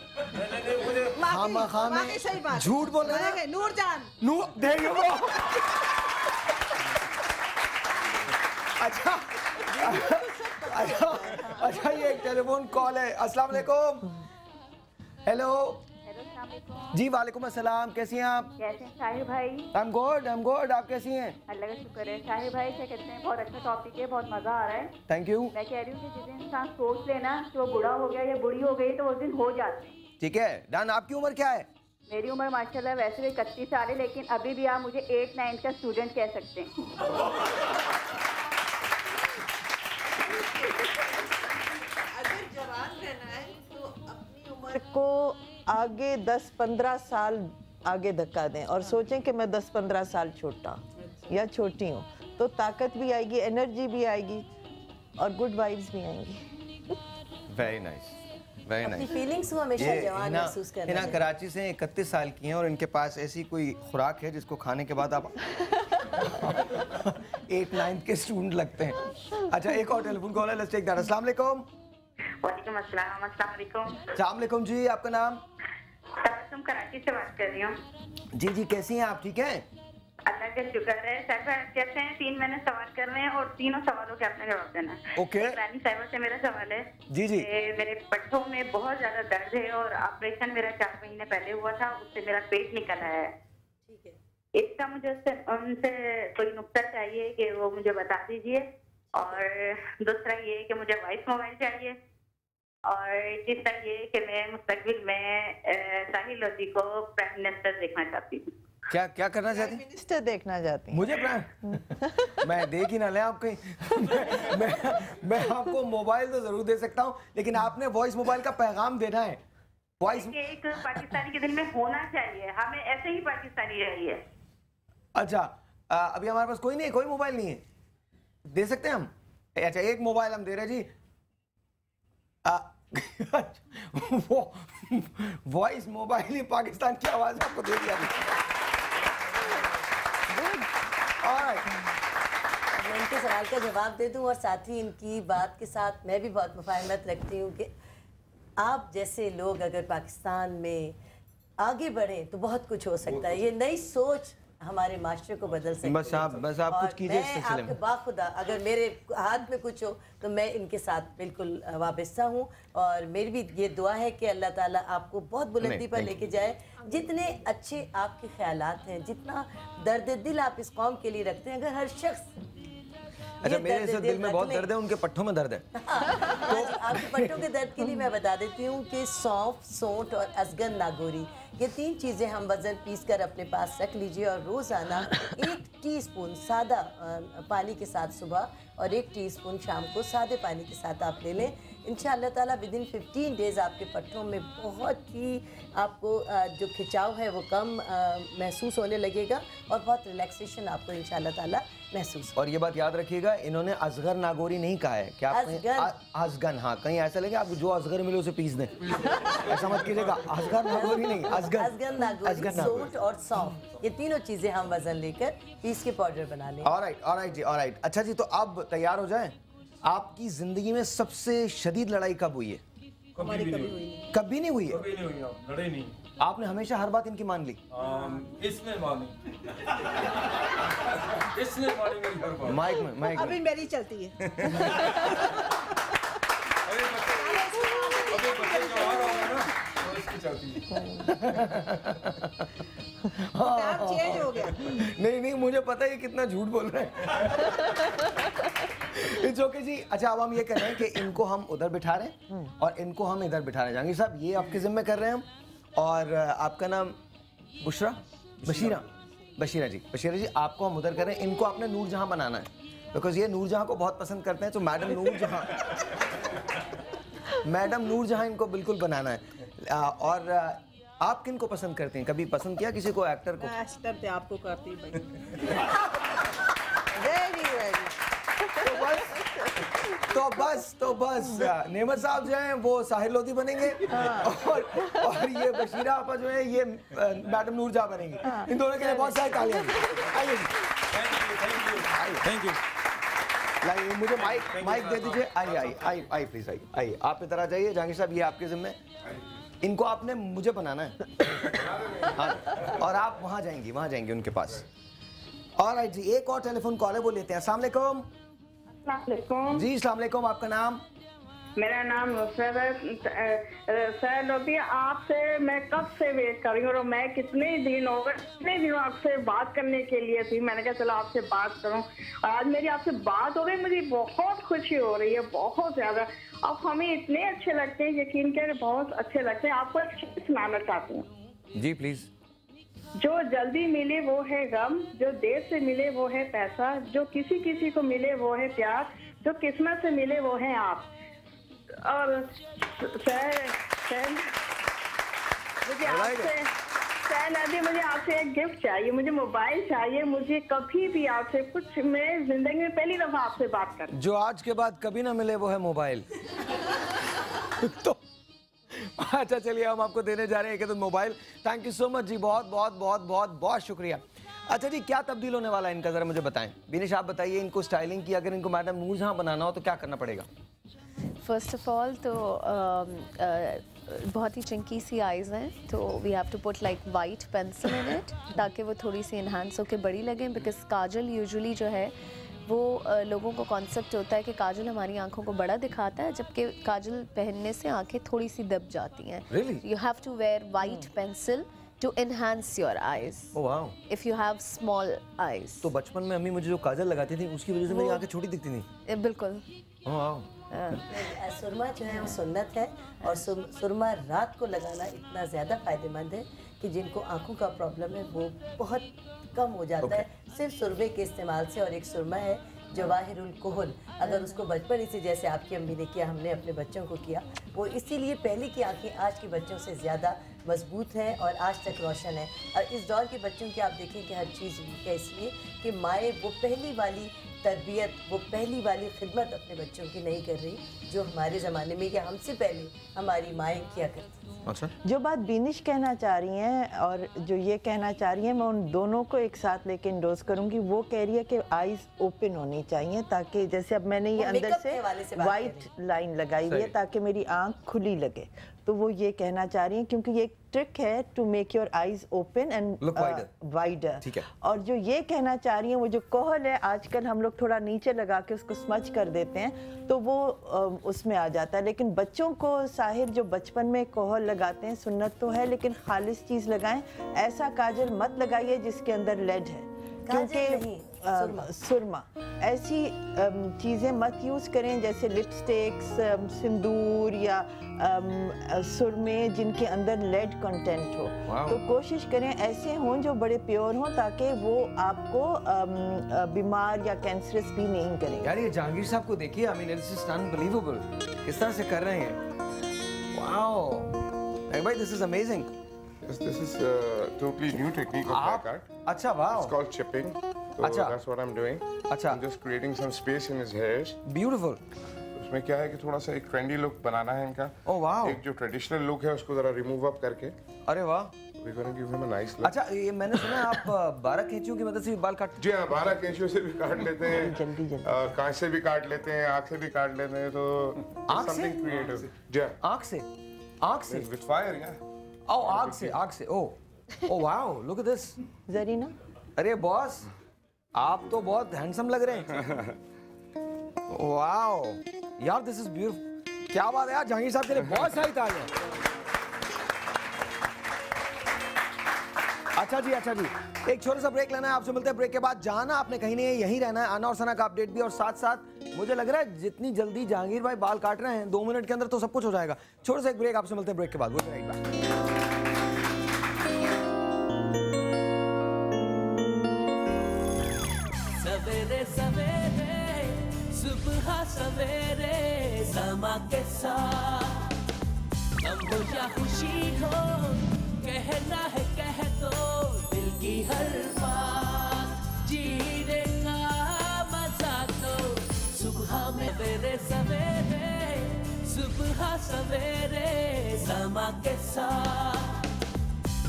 खामा में झूठ बोल रहे हैं। नूरजान। नूर देखिए वो। अच्छा अच्छा अच्छा, ये एक टेलीफोन कॉल है। अस्सलाम वालेकुम। हेलो जी, वालेकुम अस्सलाम। कैसी हैं आप? कैसे हैं शाहिर भाई? आई एम गुड। आप कैसी हैं? अल्लाह का शुक्र है। शाहिर भाई क्या कहते हैं, बहुत अच्छा टॉपिक है, बहुत मजा आ रहा है। Thank you. मैं कह रही हूँ कि जिस दिन इंसान सोच लेना कि वो बूढ़ा हो गया या बूढ़ी हो गई तो उस दिन हो जाते हैं। ठीक है डन। आपकी उम्र क्या है? मेरी उम्र माशाल्लाह वैसे भी 31 साल है, लेकिन अभी भी आप मुझे 8-9 का स्टूडेंट कह सकते हैं। अगर जवान रहना है तो अपनी उम्र को आगे 10-15 साल आगे धक्का दें और सोचें कि मैं 10-15 साल छोटा या छोटी हूँ, तो ताकत भी आएगी, एनर्जी भी आएगी और गुड वाइब्स भी आएंगी। Very nice, very nice. Feelings को हमेशा जवान महसूस करना चाहिए। कराची से 31 साल की हैं और इनके पास ऐसी कोई खुराक है जिसको खाने के बाद आप 8-9 के स्टूडेंट लगते हैं। अच्छा, एक और टेलीफोन कॉल है, लेट्स टेक दैट। अस्सलाम वालेकुम। वालेकुम अस्सलाम। अस्सलाम वालेकुम। अस्सलाम वालेकुम जी, आपका नाम? तुम कराची से बात कर रही हूँ। जी जी, कैसी हैं आप? ठीक हैं? अल्लाह का शुक्र है। साहब कैसे हैं? 3 महीने सवाल कर रहे हैं और तीनों सवालों के आपने जवाब देना है। ओके। रानी साहिबा से मेरा सवाल है। जी जी। मेरे पट्टों में बहुत ज्यादा दर्द है और ऑपरेशन मेरा 4 महीने पहले हुआ था, उससे मेरा पेट निकल आया है। ठीक है। इसका मुझे उनसे कोई नुक्ता चाहिए कि वो मुझे बता दीजिए। और दूसरा ये कि मुझे वॉइस मोबाइल चाहिए। और तीसरा ये कि मैं मुस्तकबिल में साहिल लोधी को प्राइम मिनिस्टर देखना चाहती हूँ। क्या क्या करना चाहती हैं? मिनिस्टर देखना चाहती हैं? मुझे प्राइम मैं देख ही ना ले आप कहीं। मैं आपको मोबाइल तो जरूर दे सकता हूँ, लेकिन आपने वॉइस मोबाइल का पैगाम देना है। वॉइस एक पाकिस्तानी के दिल में होना चाहिए, हमें ऐसे ही पाकिस्तानी रहिए। अच्छा, अभी हमारे पास कोई नहीं है, कोई मोबाइल नहीं है, दे सकते हैं हम? अच्छा, एक मोबाइल हम दे रहे जी। वो वॉइस मोबाइल ही पाकिस्तान की आवाज आपको दे दिया। मैं इनके सवाल का जवाब दे दूं और साथ ही इनकी बात के साथ मैं भी बहुत मुफाहमत रखती हूँ कि आप जैसे लोग अगर पाकिस्तान में आगे बढ़ें तो बहुत कुछ हो सकता है। ये नई सोच हमारे माशरे को बदल सकती है। बस आप कुछ कीजिए इस सिलसिले में। बाखुदा अगर मेरे हाथ में कुछ हो तो मैं इनके साथ बिल्कुल वाबस्ता हूँ और मेरी भी ये दुआ है कि अल्लाह ताला आपको बहुत बुलंदी पर लेके जाए। जितने अच्छे आपके ख्यालात हैं, जितना दर्द दिल आप इस कौम के लिए रखते हैं, अगर हर शख्स अच्छा, मेरे से दिल में बहुत दर्द है, उनके पट्टों में दर्द है। तो आपके पट्टों के दर्द के लिए मैं बता देती हूँ कि सौंफ, सोंठ और असगन नागोरी, ये 3 चीज़ें हम वज़न पीस कर अपने पास रख लीजिए और रोज़ाना 1 टीस्पून सादा पानी के साथ सुबह और 1 टीस्पून शाम को सादे पानी के साथ आप ले लें। इंशाअल्लाह ताला विदिन 15 डेज़ आपके पट्टों में बहुत ही आपको जो खिंचाव है वो कम महसूस होने लगेगा और बहुत रिलैक्सेशन आपको इंशाअल्लाह ताला महसूस। और ये बात याद रखिएगा, इन्होंने असगर नागोरी नहीं कहा है। क्या असगन? हाँ, कहीं ऐसा लगे आपको जो असगर मिले उसे पीस दें, ऐसा मत कीजिएगा। असगर नागोरी नहीं, असगन नागोरी, सोंठ और सौंफ, ये तीनों चीजें हम वजन लेकर पीस के पाउडर बना लें। ऑलराइट जी, ऑलराइट। अच्छा जी, तो अब तैयार हो जाएं। आपकी जिंदगी में सबसे शदीद लड़ाई कब हुई है? कभी नहीं हुई। कभी नहीं हुई है? कभी नहीं हुई, लड़े नहीं। आपने हमेशा हर बात इनकी मान ली? इसने मानी। इसने मानी मेरी हर बात। माइक अभी मेरी चलती है। अभी बच्चे जवान हो गए ना तो इसकी चलती है। चेंज हो गया। नहीं, मुझे पता है कितना झूठ बोल रहे हैं। इट्स ओके जी। अच्छा, अब हम ये कर रहे हैं कि इनको हम उधर बिठा रहे हैं और इनको हम इधर बिठा रहे हैं। जहांगीर साहब, ये आपके जिम्मे कर रहे हैं हम। और आपका नाम बशीरा जी। बशीरा जी, आपको हम उधर कर रहे हैं। इनको आपने नूरजहां बनाना है। बिकॉज ये नूरजहां को बहुत पसंद करते हैं, तो मैडम नूरजहां इनको बिल्कुल बनाना है। और आप किन को पसंद करते हैं? कभी पसंद किया किसी को, एक्टर को? एक्टर थे, आपको करती भाई। तो बस नेमत साहब जो हैं वो साहिल लोधी बनेंगे और ये बशीरा आपा जो है ये मैडम नूरजहां बनेंगी। इन दोनों के लिए बहुत सारी तालियां। आइए, थैंक यू। लाइए मुझे माइक दे दीजिए। आइए प्लीज, आइए आप इधर आ जाइए। जहांगीर साहब ये आपके जिम्मे, इनको आपने मुझे बनाना है। हाँ, और आप वहाँ जाएंगी उनके पास। ऑलराइट जी, एक और टेलीफोन कॉल है, वो लेते हैं। अस्सलाम वालेकुम। जी अस्सलाम वालेकुम, आपका नाम? मेरा नाम नुसरत है। सर लोधी, आपसे मैं कब से वेट कर रही हूँ और मैं कितने दिनों आपसे बात करने के लिए थी। मैंने कहा चलो आपसे बात करूँ और आज मेरी आपसे बात हो गई। मुझे बहुत खुशी हो रही है, बहुत ज़्यादा। आप हमें इतने अच्छे लगते हैं, यकीन करें बहुत अच्छे लगते हैं। आपको एक शेर सुनाना चाहती हूँ। जी प्लीज़। जो जल्दी मिले वो है गम, जो देर से मिले वो है पैसा, जो किसी किसी को मिले वो है प्यार, जो किस्मत से मिले वो है आप। और मुझे आपसे एक गिफ्ट चाहिए, मुझे मोबाइल चाहिए, मुझे कभी भी आपसे कुछ, मैं जिंदगी में पहली दफा आपसे बात कर। जो आज के बाद कभी ना मिले वो है मोबाइल। तो अच्छा चलिए, हम आपको देने जा रहे हैं कि तो mobile. Thank you so much जी, बहुत बहुत बहुत बहुत बहुत शुक्रिया। अच्छा जी, क्या तब्दील होने वाला है इनका, जरा मुझे बताएं। बिनिश आप बताइए, इनको स्टाइलिंग की अगर इनको मैडम नूरजहां बनाना हो तो क्या करना पड़ेगा? फर्स्ट ऑफ ऑल तो बहुत ही चंकी सी आइज़ हैं, तो we have to put like white pencil in it ताकि वो थोड़ी सी इन्हांस होकर बड़ी लगें। बिकॉज काजल यूजुअली जो है वो लोगों को कॉन्सेप्ट होता है कि काजल हमारी आंखों को बड़ा दिखाता है, जबकि काजल पहनने से आंखें थोड़ी सी दब जाती हैं। You have to wear white pencil to enhance your eyes. Oh wow. If you have small eyes. तो बचपन में अम्मी मुझे जो काजल लगाती थी उसकी वजह से मेरी आंखें छोटी दिखती थी। बिल्कुल। Oh wow. सुरमा जो है वो सुन्नत है और सुरमा रात को लगाना इतना ज़्यादा फ़ायदेमंद है कि जिनको आंखों का प्रॉब्लम है वो बहुत कम हो जाता है सिर्फ सुरमे के इस्तेमाल से। और एक सुरमा है जवाहिरुल कोहल, अगर उसको बचपन से जैसे आपकी अम्मी ने किया, हमने अपने बच्चों को किया, वो इसीलिए पहले की आंखें आज के बच्चों से ज़्यादा मजबूत हैं और आज तक रोशन है। और इस दौर के बच्चों की आप देखें कि हर चीज़ है इसलिए कि माएँ वो पहली वाली तरबियत, वो पहली वाली खिदमत अपने बच्चों की नहीं कर रही जो हमारे ज़माने में या हमसे पहले हमारी माएँ किया करती। अच्छा, जो बात बिनिश कहना चाह रही हैं और जो ये कहना चाह रही हैं, मैं उन दोनों को एक साथ लेके इंडोर्स करूंगी। वो कह रही है कि आईज ओपन होनी चाहिए ताकि जैसे अब मैंने ये अंदर से वाइट लाइन लगाई हुई है ताकि मेरी आंख खुली लगे, तो वो ये कहना चाह रही हैं क्योंकि ये एक ट्रिक है to make your eyes open and wider. और जो ये कहना चाह रही हैं, वो जो कोहल है आजकल हम लोग थोड़ा नीचे लगा के उसको स्मच कर देते हैं तो वो उसमें आ जाता है। लेकिन बच्चों को साहिर जो बचपन में कोहल लगाते हैं, सुन्नत तो है लेकिन खालिस चीज़ लगाएं। ऐसा काजल मत लगाइए जिसके अंदर लेड है, क्योंकि सुरमा ऐसी चीज़ें मत यूज़ करें जैसे लिपस्टिक्स, सिंदूर या सुरमे जिनके अंदर लेड कंटेंट हो। तो कोशिश करें ऐसे हों जो बड़े प्योर हों ताकि वो आपको बीमार या कैंसरस भी नहीं करें। यार ये जहांगीर साहब को देखिए, I mean it's just unbelievable किस तरह से कर रहे हैं। वाओ भाई, this is amazing. This is a totally new technique of haircut. अच्छा, wow. It's called chipping. So अच्छा. That's what I'm doing. अच्छा. I'm just creating some space in his hairs. Beautiful. उसमें क्या है कि थोड़ा सा एक ट्रेंडी लुक बनाना है इनका। Oh wow. एक जो ट्रेडिशनल लुक है उसको जरा रिमूव अप करके। अरे वाह। We're going to give him a nice look. अच्छा, ये मैंने सुना आप 12 कैंचियों की मदद से भी बाल काट? जी हाँ, 12 कैंचियों से भी काट लेते हैं, जल्दी कांच से भी काट लेते हैं, आँख से भी काट लेते हैं, तो something creative. जी हाँ। आँख से? With fire, yeah. Oh, आँख से, oh wow, look at this. Zarina, अरे बॉस, आप तो बहुत हैंडसम लग रहे हैं। वाओ यार, दिस इज ब्यूटीफुल। क्या बात है यार, जहांगीर साहब के लिए बहुत सारी तालियां। अच्छा जी, एक छोटा सा ब्रेक लेना है, आपसे मिलते हैं ब्रेक के बाद। जाना आपने कहीं नहीं है, यहीं रहना है। आना और सना का अपडेट भी, और साथ साथ मुझे लग रहा है जितनी जल्दी जहांगीर भाई बाल काट रहे हैं 2 मिनट के अंदर तो सब कुछ हो जाएगा। छोटा सा एक ब्रेक, आपसे मिलते हैं ब्रेक के बाद। सवेरे सवेरे सुबह सवेरे समा के साथ गम हो या खुशी हो कहना है कह दो दिल की हर बात जीने का मजा तो सुबह में तेरे सवेरे सुबह सवेरे समा के साथ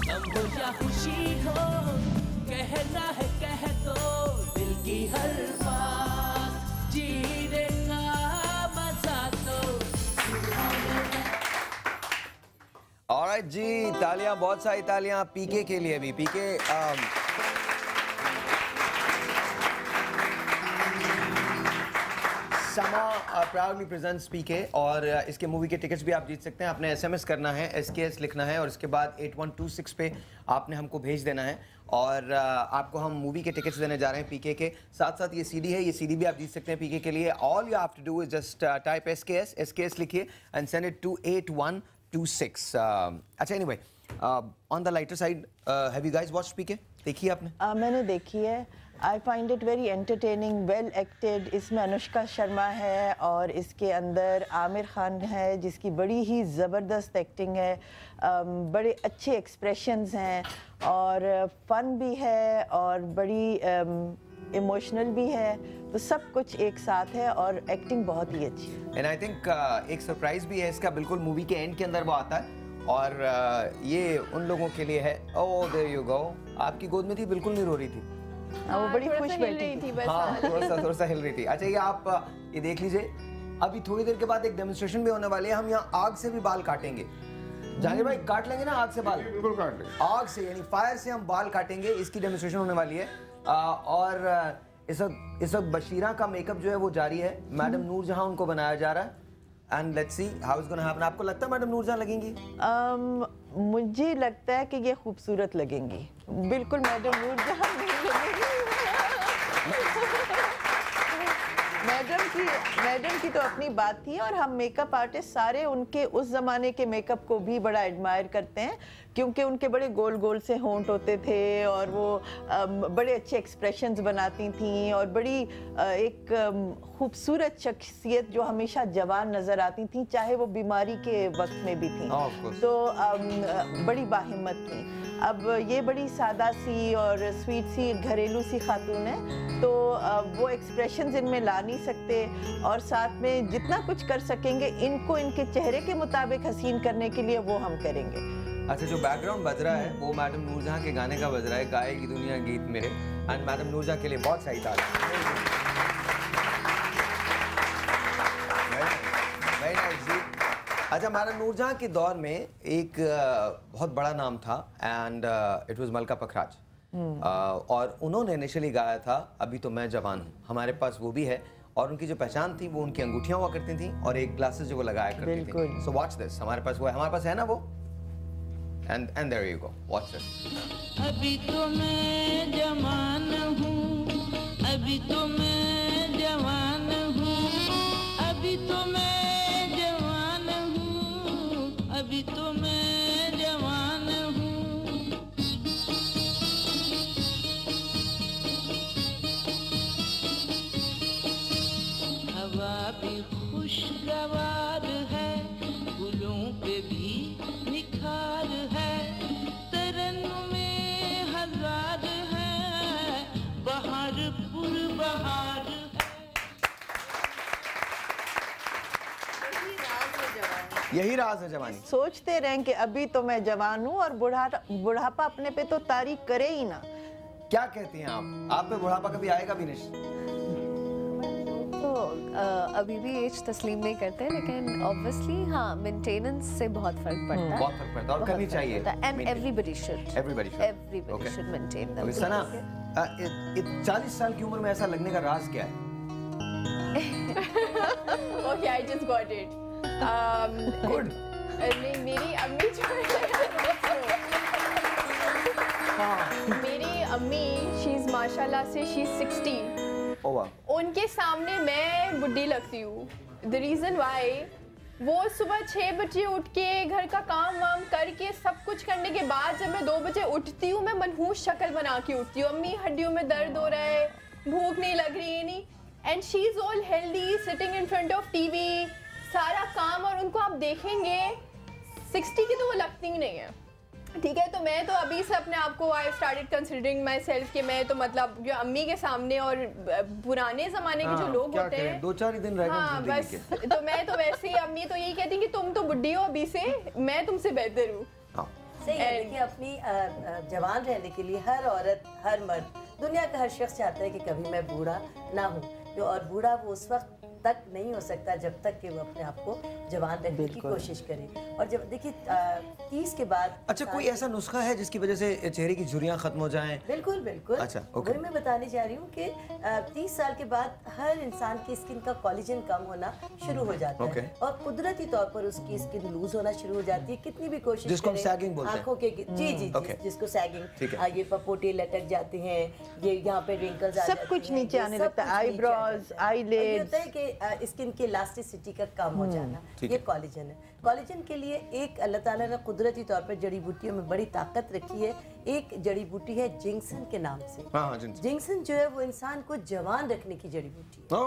गम हो या खुशी हो कहना है कह दो दिल की हर बात जीने का मजा तो ऑलराइट जी, तालियां, बहुत सारी तालियां पीके के लिए भी। पीके समा प्राउडली प्रेजेंट्स पीके और इसके मूवी के टिकट्स भी आप जीत सकते हैं। आपने एसएमएस करना है, SKS लिखना है और इसके बाद 8126 पे आपने हमको भेज देना है और आपको हम मूवी के टिकट्स देने जा रहे हैं पीके के साथ साथ। ये सीडी है, ये सीडी भी आप जीत सकते हैं पीके के लिए। All you have to do is just type SKS लिखिए एंड सेंड इट टू 8126। अच्छा, anyway, on the lighter side, have you guys watched PK? देखी आपने? मैंने देखी है। I find it very entertaining, well acted. इसमें अनुष्का शर्मा है और इसके अंदर आमिर खान है जिसकी बड़ी ही ज़बरदस्त एक्टिंग है, बड़े अच्छे एक्सप्रेशंस हैं और फन भी है और बड़ी इमोशनल भी है, तो सब कुछ एक साथ है और एक्टिंग बहुत ही अच्छी है। एंड आई थिंक एक सरप्राइज भी है इसका, बिल्कुल मूवी के एंड के अंदर वो आता है और ये उन लोगों के लिए है। ओह देयर यू गो, आपकी गोद में थी, बिल्कुल नहीं रो रही थी। वो बड़ी खुश बैठी थी बस। हाँ, थोड़ा सा हिल रही थी। अच्छा, ये आप ये देख लीजिए, अभी थोड़ी देर के बाद एक डेमोन्स्ट्रेशन भी होने वाली है। हम यहाँ आग से भी बाल काटेंगे। जहांगीर भाई, काट लेंगे ना आग से बाल? बिल्कुल काट लेंगे। आग से यानी फायर से हम बाल काटेंगे, इसकी डेमोन्स्ट्रेशन होने वाली है। और इस वक्त बशीरा का मेकअप जो है वो जारी है। मैडम नूरजहां उनको बनाया जा रहा है and let's see how it's gonna happen. आपको लगता है मैडम नूरजहां लगेंगी? मुझे लगता है कि ये खूबसूरत लगेंगी। बिल्कुल मैडम नूरजहां नहीं लगेंगी। मैडम की तो अपनी बात थी और हम मेकअप आर्टिस्ट सारे उनके उस ज़माने के मेकअप को भी बड़ा एडमायर करते हैं क्योंकि उनके बड़े गोल गोल से होंठ होते थे और वो बड़े अच्छे एक्सप्रेशंस बनाती थी और बड़ी एक खूबसूरत शख्सियत जो हमेशा जवान नज़र आती थी, चाहे वो बीमारी के वक्त में भी थी। तो बड़ी बाहिम्मत थी। अब ये बड़ी सादा सी और स्वीट सी घरेलू सी खातून है, तो वो एक्सप्रेशंस इनमें ला नहीं सकते और साथ में जितना कुछ कर सकेंगे इनको इनके चेहरे के मुताबिक हसीन करने के लिए वो हम करेंगे। अच्छा, जो बैकग्राउंड बज रहा है वो मैडम नूरजहां के गाने का बज रहा है, गाएगी दुनिया गीत मेरे। एंड मैडम नूरजहां के लिए बहुत सही तालियां। वेरी नाइस जी। अच्छा, मैडम नूरजहां के दौर में एक बहुत बड़ा नाम था एंड इट वाज मलका पखराज और उन्होंने इनिशियली गाया था अभी तो मैं जवान हूँ। हमारे पास वो भी है और उनकी जो पहचान थी वो उनकी अंगूठियां हुआ करती थी और एक ग्लासेस जो वो लगाया करती थी। सो वॉच दिस, हमारे पास वो है, हमारे पास है ना वो। And there you go. Watch this. अभी तो मैं जवान हूँ, अभी तो मैं जवान हूँ, अभी तो मैं जवान हूँ, अभी तो मैं जवान हूँ। हवा भी खुशगवार है, गुलों पे भी निखार है, तरन्नुमे हजार है, बहार पुरबहार है। यही राज है जवानी। सोचते रहें कि अभी तो मैं जवान हूँ और बुढ़ापा अपने पे तो तारीख करे ही ना। क्या कहती हैं आप पे बुढ़ापा कभी आएगा भी नहीं? तो अभी भी एज तस्लीम नहीं करते, लेकिन ऑब्वियसली हाँ, मेंटेनेंस से बहुत फर्क पड़ता है। बहुत फर्क पड़ता है और करनी चाहिए। And everybody should maintain them. Sana, 40 साल की उम्र में ऐसा लगने का राज क्या है? Okay, I just got it. Good. नहीं, मेरी अम्मी जो है, मेरी अम्मी, she's माशाल्लाह से she's 60. उनके सामने मैं बुढ़ी लगती हूँ। The reason why, वो सुबह 6 बजे उठ के घर का काम वाम करके सब कुछ करने के बाद जब मैं 2 बजे उठती हूँ, मैं मनहूस शक्ल बना के उठती हूँ। अम्मी हड्डियों में दर्द हो रहा है, भूख नहीं लग रही है, नहीं and she is all healthy sitting in front of TV, सारा काम, और उनको आप देखेंगे 60 की तो वो लगती ही नहीं है, ठीक है। तो मैं तो अभी से अपने आप को I started considering my self कि मैं तो मतलब जो अम्मी के सामने और पुराने जमाने के जो लोग होते हैं 2-4 ही दिन रह गए हाँ बस, तो मैं तो वैसे ही अम्मी तो यही कहती कि तुम तो बुढ़ी हो अभी से, मैं तुमसे बेहतर हूँ। सही है। देखिए अपनी जवान रहने के लिए हर औरत हर मर्द दुनिया का हर शख्स चाहता है कि कभी मैं बूढ़ा ना हूँ, और बूढ़ा वो उस वक्त तक नहीं हो सकता जब तक कि वो अपने आप को जवान रखने की कोशिश करे। और जब देखिए 30 के बाद अच्छा कोई ऐसा नुस्खा है जिसकी वजह से चेहरे की झुर्रियां खत्म हो जाएं? बिल्कुल बिल्कुल। अच्छा ओके। वही मैं बताने जा रही हूँ कि 30 साल के बाद हर इंसान की स्किन का कोलेजन कम होना शुरू हो जाता है और कुदरती तौर पर उसकी स्किन लूज होना शुरू हो जाती है, कितनी भी कोशिश जिसको हम सैगिंग बोलते हैं। आंखों के जी जिसको सैगिंग, ये पपोटे लटक जाते हैं, ये यहाँ पे रिंकल्स आ जाते हैं, सब कुछ नीचे आने लगता है, आईब्रोज, आईलिड्स, होता है कि स्किन की इलास्टिसिटी का कम हो जाना, ये कोलेजन है। कोलेजन के लिए एक अल्लाह ताला ने कुदरती तौर पर जड़ी बूटियों में बड़ी ताकत रखी है। एक जड़ी बूटी है जिंक्सन के नाम से। जिंक्सन जो है वो इंसान को जवान रखने की जड़ी बूटी है।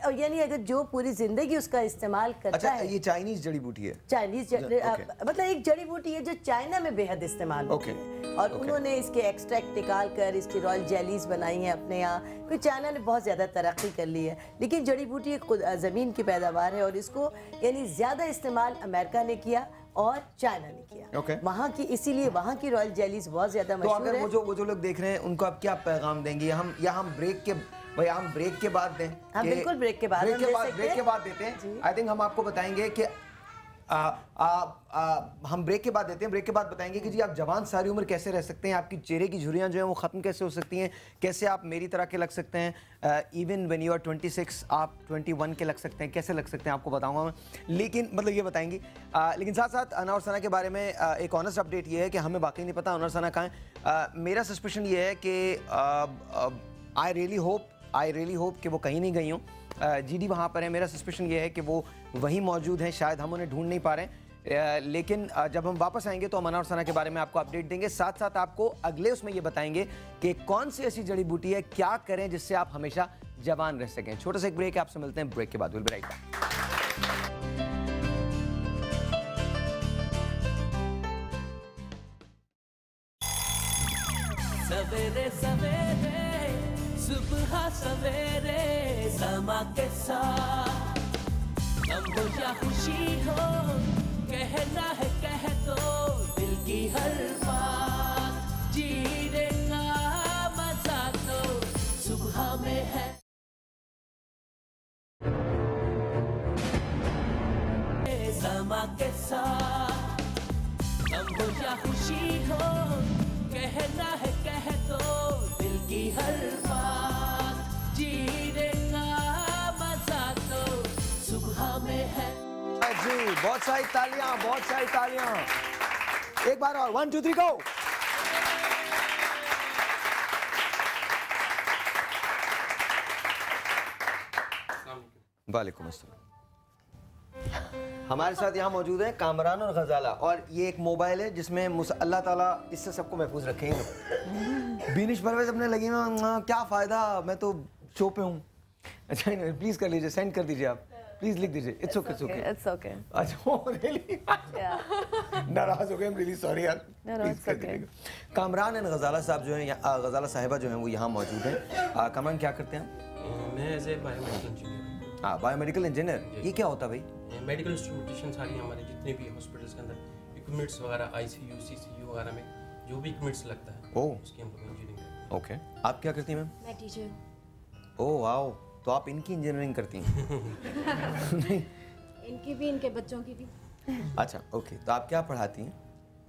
और यानी अगर जो पूरी जिंदगी उसका इस्तेमाल करता है। ये चाइनीज जड़ी बूटी है। चाइनीज मतलब एक जड़ी बूटी है जो चाइना में बेहद इस्तेमाल होती है और उन्होंने इसके एक्सट्रैक्ट निकाल कर इसकी रॉयल जेलीज बनाई हैं अपने यहाँ। क्योंकि चाइना ने बहुत ज़्यादा तरक्की कर ली है, लेकिन जड़ी बूटी एक ज़मीन की पैदावार है और इसको यानी ज़्यादा इस्तेमाल अमेरिका ने किया और चाइना ने किया वहाँ की, इसीलिए वहाँ की रॉयल जेलीज बहुत ज्यादा मशहूर है। तो अगर वो जो लोग देख रहे हैं उनको आप क्या पैगाम देंगे? हम ब्रेक के बाद दें? हाँ बिल्कुल ब्रेक के बाद देते हैं। आई थिंक हम आपको बताएंगे कि हम ब्रेक के बाद देते हैं। ब्रेक के बाद बताएंगे कि जी आप जवान सारी उम्र कैसे रह सकते हैं, आपकी चेहरे की झुर्रियां जो हैं वो ख़त्म कैसे हो सकती हैं, कैसे आप मेरी तरह के लग सकते हैं, इवन व्हेन यू आर 26 आप 21 के लग सकते हैं, कैसे लग सकते हैं आपको बताऊंगा मैं। लेकिन मतलब ये बताएंगी, लेकिन साथ साथ अना और सना के बारे में एक ऑनेस्ट अपडेट ये है कि हमें बाकी नहीं पता अना और सना कहाँ हैं। मेरा सस्पेशन ये है कि आई रियली होप कि वो कहीं नहीं गई हों। जीडी वहाँ पर है। मेरा सस्पेशन ये है कि वो वहीं मौजूद हैं, शायद हम उन्हें ढूंढ नहीं पा रहे हैं। लेकिन जब हम वापस आएंगे तो अमन और सना के बारे में आपको अपडेट देंगे। साथ साथ आपको अगले उसमें ये बताएंगे कि कौन सी ऐसी जड़ी बूटी है, क्या करें जिससे आप हमेशा जवान रह सकें। छोटा सा एक ब्रेक है, आपसे मिलते हैं ब्रेक के बाद। Will be right back. सवेरे सवेरे सुबह सवेरे समा के साथ, गम हो या खुशी हो कहना है कह दो दिल की हर बात, जीने का मजा तो सुबह में है। समा के साथ, गम हो या खुशी हो कहना है कह दो दिल की हर बात, जीने का मजा तो सुबह में है। जी बहुत सारी तालियां, बहुत सारी तालियां। एक बार और 1 2 3 गो। वालेकुम अस्सलाम। हमारे साथ यहाँ मौजूद हैं कामरान और गजाला, और ये एक मोबाइल है जिसमें अल्लाह ताला इससे सबको महफूज रखेंगे। बीनिश परवेज अपने लगी ना, क्या फ़ायदा, मैं तो शो पे हूँ। अच्छा प्लीज़ कर लीजिए, सेंड कर दीजिए, आप प्लीज़ लिख दीजिए। It's okay it's okay. अच्छा रियली नाराज़ हो गए, I'm really sorry यार, प्लीज़ कर दीजिएगा। कामरान एंड गजाला साहब जो हैं, गजाला साहिबा जो हैं वो यहाँ मौजूद हैं। कामरान क्या करते हैं? मैं एज ए बायोमेडिकल इंजीनियर। हाँ बायोमेडिकल इंजीनियर, ये क्या होता है भाई? मेडिकल इंस्ट्रूमेंटेशन सारी हमारे जितने भी हॉस्पिटल्स के अंदर इक्विपमेंट्स वगैरह, आईसीयू, सीसीयू वगैरह में जो भी इक्विपमेंट्स लगता है उसकी हम लोग इंजीनियरिंग। ओके, आप क्या करती हैं मैम? मैं टीचर। ओह वाओ, तो आप इनकी इंजीनियरिंग करती हैं? इनकी भी, इनके बच्चों की भी। अच्छा ओके, तो आप क्या पढ़ाती हैं?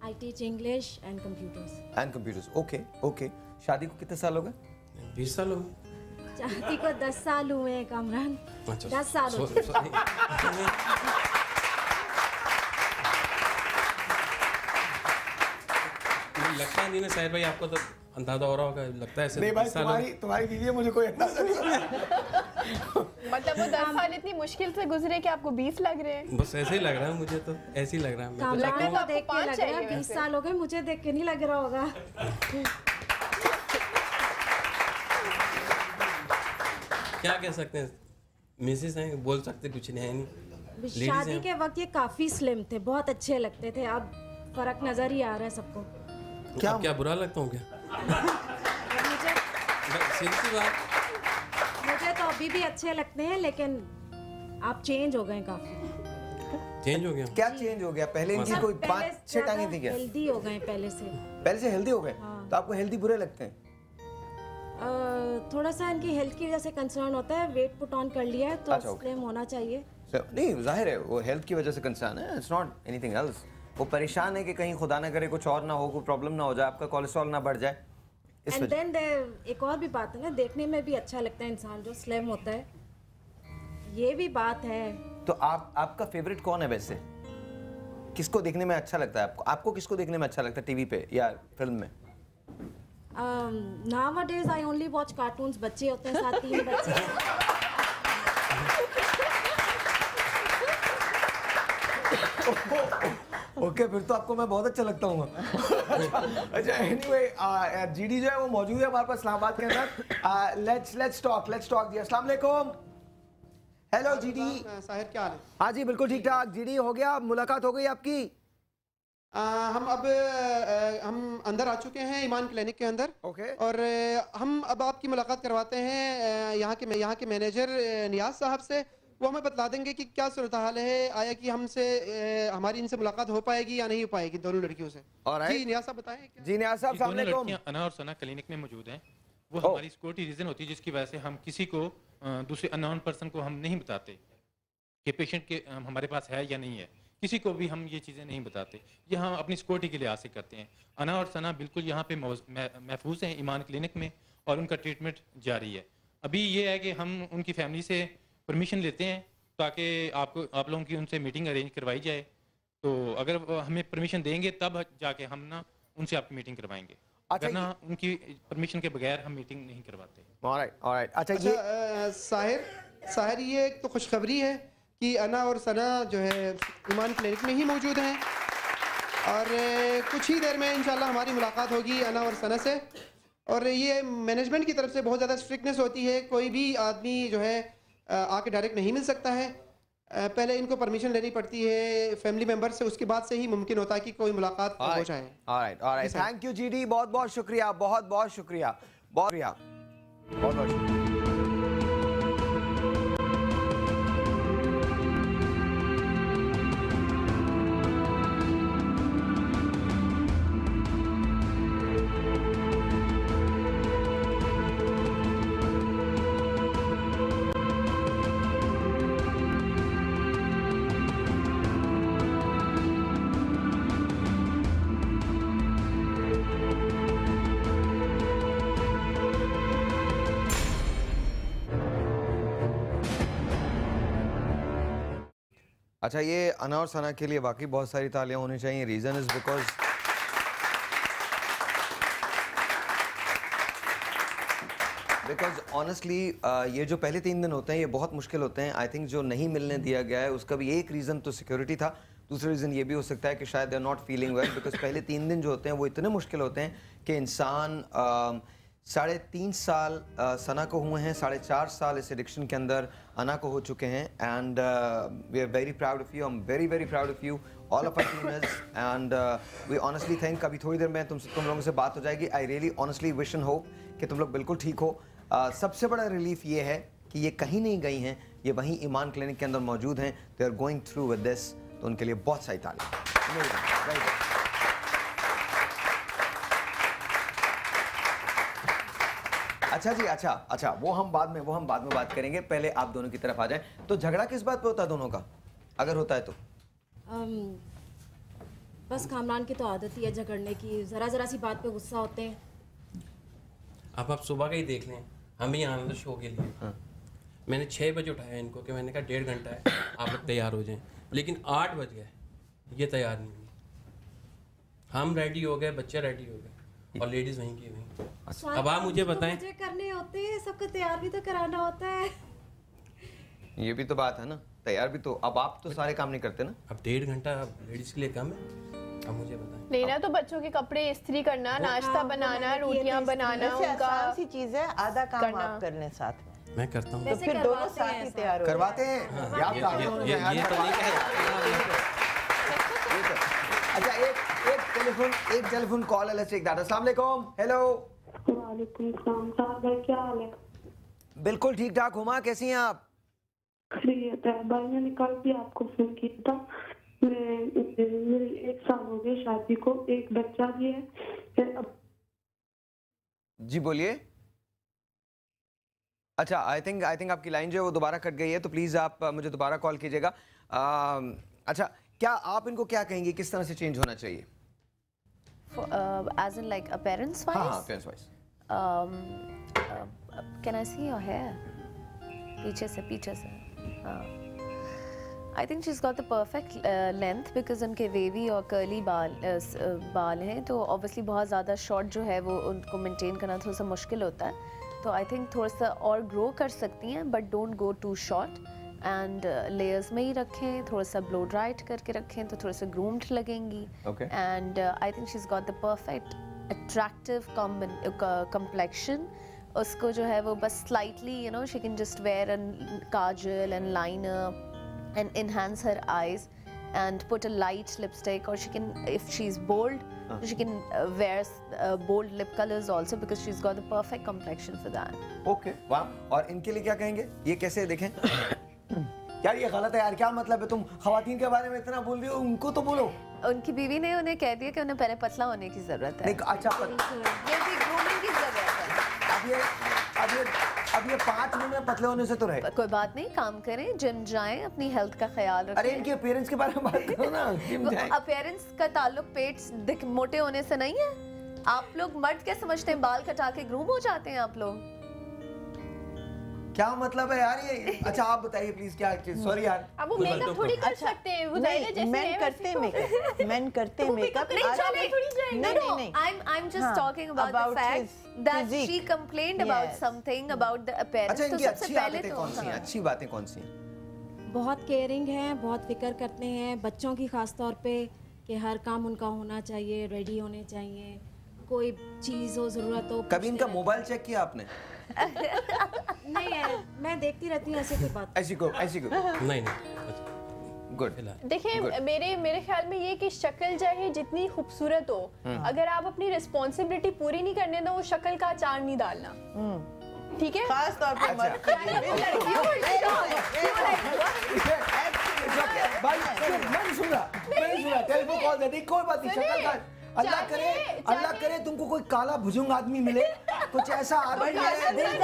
I teach English and computers. Okay. शादी को कितने साल हो गए? 20 साल हो गए। शादी को 10 साल हुए हैं कामरान। 10 साल हो गए। लगता नहीं ना शायद भाई, आपको तो अंदाजा हो रहा होगा, लगता है ऐसे। नहीं भाई, तुम्हारी बीवी है, मुझे कोई अंदाजा नहीं। मतलब वो 10 साल इतनी मुश्किल से गुजरे कि आपको 20 लग रहे हैं? बस ऐसे ही लग रहा है मुझे, तो ऐसे ही लग रहा है। कामरान को देख के लग रहा है 20 साल हो गए, मुझे देख के नहीं लग रहा होगा। क्या कह सकते हैं, मिसेस हैं, बोल सकते कुछ नहीं है नहीं। शादी के वक्त ये काफी स्लिम थे, बहुत अच्छे लगते थे, अब फर्क नजर ही आ रहा है सबको। क्या बुरा लगता हूँ क्या? सीधी बात, मुझे तो अभी भी अच्छे लगते हैं, लेकिन आप चेंज हो गए काफी। चेंज हो गया? क्या चेंज हो गया? पहले इनकी कोई 5-6 टांगे थी क्या? हेल्दी हो गए पहले से हेल्दी हो गए। तो आपको हेल्दी बुरे लगते हैं? थोड़ा सा इनकी हेल्थ की वजह से कंसर्न होता है, वेट पुट ऑन कर लिया है तो अच्छा, स्लिम होना चाहिए। नहीं, जाहिर है वो हेल्थ की वजह से कंसर्न है, इट्स नॉट एनीथिंग एल्स। वो परेशान है कि कहीं खुदा ना करे कुछ और ना हो, कोई प्रॉब्लम ना हो जाए, आपका कोलेस्ट्रॉल ना बढ़ जाए। एंड देन एक और भी बात है ना, देखने में भी अच्छा लगता है इंसान जो स्लिम होता है, ये भी बात है। तो आपका फेवरेट कौन है वैसे? किसको देखने में अच्छा लगता है आपको? आपको किसको देखने में अच्छा लगता है टीवी पे या फिल्म में? Nowadays I only watch cartoons, बच्चे होते हैं साथ, 3 बच्चे। ओके, फिर तो आपको मैं बहुत अच्छा लगता हूँ। अच्छा, एनीवे जीडी जो है वो मौजूद है हमारे पास इस्लामाबाद के अंदर। लेट्स टॉक जी। अस्सलाम वालेकुम। Hello GD. साहिर क्या हाल है? हाँ जी, बिल्कुल ठीक ठाक। जीडी हो गया, मुलाकात हो गई आपकी? हम अंदर आ चुके हैं ईमान क्लिनिक के अंदर। ओके। और हम अब आपकी मुलाकात करवाते हैं यहाँ के मैनेजर नियाज साहब से। वो हमें बतला देंगे कि क्या सूरत हाल है, आया कि हमारी इनसे मुलाकात हो पाएगी या नहीं हो पाएगी दोनों लड़कियों से। जी नियाज साहब बताएं। जी नियाज साहब, अस्सलाम वालेकुम। अना और सना क्लिनिक में मौजूद हैं। वो हमारी सिक्योरिटी रीजन होती है जिसकी वजह से हम किसी को दूसरे अननोन पर्सन को हम नहीं बताते कि पेशेंट के हमारे पास है या नहीं है। किसी को भी हम ये चीज़ें नहीं बताते, ये हम अपनी सिक्योरिटी के लिहाज से करते हैं। अना और सना बिल्कुल यहाँ पे महफूज हैं ईमान क्लिनिक में, और उनका ट्रीटमेंट जारी है। अभी ये है कि हम उनकी फैमिली से परमिशन लेते हैं ताकि आप लोगों की उनसे मीटिंग अरेंज करवाई जाए। तो अगर हमें परमिशन देंगे तब जाके हम ना उनसे आपकी मीटिंग करवाएंगे, अगर ना उनकी परमिशन के बगैर हम मीटिंग नहीं करवाते। ऑलराइट। अच्छा, ये साहिर ये एक तो खुशखबरी है कि अना और सना जो है ईमान क्लिनिक में ही मौजूद हैं, और कुछ ही देर में इंशाल्लाह हमारी मुलाकात होगी अना और सना से। और ये मैनेजमेंट की तरफ से बहुत ज़्यादा स्ट्रिक्टनेस होती है, कोई भी आदमी जो है आके डायरेक्ट नहीं मिल सकता है, पहले इनको परमिशन लेनी पड़ती है फैमिली मेंबर से, उसके बाद से ही मुमकिन होता है कि कोई मुलाकात हो जाए। ऑलराइट, थैंक यू जीडी, बहुत बहुत शुक्रिया, बहुत शुक्रिया, बहुत शुक्रिया। अच्छा, ये अना और सना के लिए वाकई बहुत सारी तालियां होनी चाहिए। रीज़न इज़ बिकॉज ऑनेस्टली ये जो पहले 3 दिन होते हैं ये बहुत मुश्किल होते हैं। आई थिंक जो नहीं मिलने दिया गया है उसका भी एक रीज़न तो सिक्योरिटी था, दूसरा रीज़न ये भी हो सकता है कि शायद they are not feeling well, because पहले 3 दिन जो होते हैं वो इतने मुश्किल होते हैं कि इंसान 3.5 साल सना को हुए हैं, 4.5 साल इस एडिक्शन के अंदर अना को हो चुके हैं। And we are very proud of you, I am very very proud of you, all of our team is, and we honestly think अभी थोड़ी देर में तुम लोगों से बात हो जाएगी। I really honestly wish and hope कि तुम लोग बिल्कुल ठीक हो। सबसे बड़ा रिलीफ ये है कि ये कहीं नहीं गई हैं, ये वहीं ईमान क्लिनिक के अंदर मौजूद हैं। They are going through with this, तो उनके लिए बहुत सारी तालियां। अच्छा जी, अच्छा, वो हम बाद में बात करेंगे, पहले आप दोनों की तरफ आ जाएं। तो झगड़ा किस बात पे होता है दोनों का, अगर होता है तो? बस कामरान की तो आदत ही है झगड़ने की, जरा सी बात पे गुस्सा होते हैं। आप सुबह का ही देख लें, हम भी यहाँ शो के लिए मैंने 6 बजे उठाया इनको कि मैंने कहा 1.5 घंटा है, आप लोग तैयार हो जाएं, लेकिन 8 बज गए, ये तैयार नहीं हुई। हम रेडी हो गए, बच्चे रेडी हो गए, और लेडीज वहीं की वहीं। अब आप मुझे बताएं, मुझे करने होते हैं, सबको तैयार भी तो कराना होता है। ये भी तो बात है ना, तैयार भी तो, अब आप तो सारे काम नहीं करते ना। अब 1.5 घंटा लेडीज के लिए कम है। अब मुझे बताएं, नहीं ना, तो बच्चों के कपड़े इस्त्री करना, नाश्ता बनाना, रोटियां बनाना, उनका आसान सी चीज है, आधा काम आप कर लें साथ में। मैं करता हूँ। तो फिर दोनों साथ ही तैयार हो करवाते हैं यार, अच्छा एक टेलीफोन कॉल है, लेट्स टेक दैट। अस्सलाम वालेकुम। हेलो। वालेकुम सलाम साहब भाई, क्या हाल है? बिल्कुल ठीक ठाक। हुमा कैसी हैं आप? खैरियत है भाई, मैंने कल भी आपको फोन किया था। मेरे 1 साल हो गए शादी को, एक बच्चा भी है। जी बोलिए। अच्छा, आई थिंक आपकी लाइन जो है वो दोबारा कट गई है, तो प्लीज़ आप मुझे दोबारा कॉल कीजिएगा। अच्छा, क्या आप इनको क्या कहेंगे, किस तरह से चेंज होना चाहिए? As in like appearance wise? हाँ, appearance wise. Can I see your hair? पीछे से। I think she's got the perfect length because उनके wavy और curly बाल हैं, तो obviously बहुत ज़्यादा short जो है वो उनको maintain करना थोड़ा सा मुश्किल होता है। तो I think थोड़ा सा और grow कर सकती हैं, but don't go too short and layers में ही रखें, थोड़ा सा blow dried करके रखें तो थोड़ा सा groomed लगेंगी। Okay. And I think she's got the perfect attractive complexion. उसको जो है वो बस slightly, you know, she can just wear a kajal and liner and enhance her eyes and put a light lipstick, or she can, if she's bold, she can wear bold lip colors also because she's got the perfect complexion for that. Okay, वाह। और इनके लिए क्या कहेंगे? ये कैसे देखें? यार ये गलत है यार, क्या मतलब है? तुम खवातीन के बारे में इतना बोल रही हो, उनको तो बोलो। उनकी बीवी ने उन्हें कह दिया कि उन्हें पहले पतला होने की जरूरत है। अच्छा, ये भी ग्रूमिंग की जरूरत है। अब ये 5 महीने पतले होने से तो रहे। कोई बात नहीं, काम करें, जिम जाएं, अपनी हेल्थ का ख्याल रखें। अरे इनके अपीयरेंस के बारे में बात करो ना, जिम जाएं। अपीयरेंस का ताल्लुक पेट मोटे होने से नहीं है। आप लोग मर्द क्या समझते हैं, बाल कटा के ग्रूम हो जाते हैं आप लोग? क्या मतलब है यार ये? अच्छा आप बताइए प्लीज, क्या चीज? सॉरी यार, अब वो मेकअप थोड़ी कर सकते हैं, वो जैसे मेन करते हैं मेकअप, मेन करते हैं मेकअप। नहीं, I'm just talking about the fact that she complained about something about the appearance. अच्छा, इनकी अच्छी आदतें कौन सी हैं? अच्छी बातें कौन सी हैं? बहुत केयरिंग हैं, बहुत फिक्र करते हैं बच्चों की, खास तौर पे कि हर काम उनका होना चाहिए, रेडी होने चाहिए, कोई चीज़ हो, ज़रूरत हो। कभी इनका मोबाइल चेक किया आपने? नहीं है, मैं देखती रहती हूँ, ऐसी कोई बात ऐसी को नहीं गुड। देखिए मेरे ख्याल में ये कि शक्ल चाहे जितनी खूबसूरत हो, अगर आप अपनी रिस्पॉन्सिबिलिटी पूरी नहीं करने दो, वो शक्ल का अचार नहीं डालना। ठीक है, खास तौर पे मैंने सुना टेलीफोन कॉल दे दी, कोई बात नहीं, शक्ल का अल्लाह करे तुमको कोई काला भुजुंग आदमी मिले, कुछ ऐसा आदमी मिले। दिल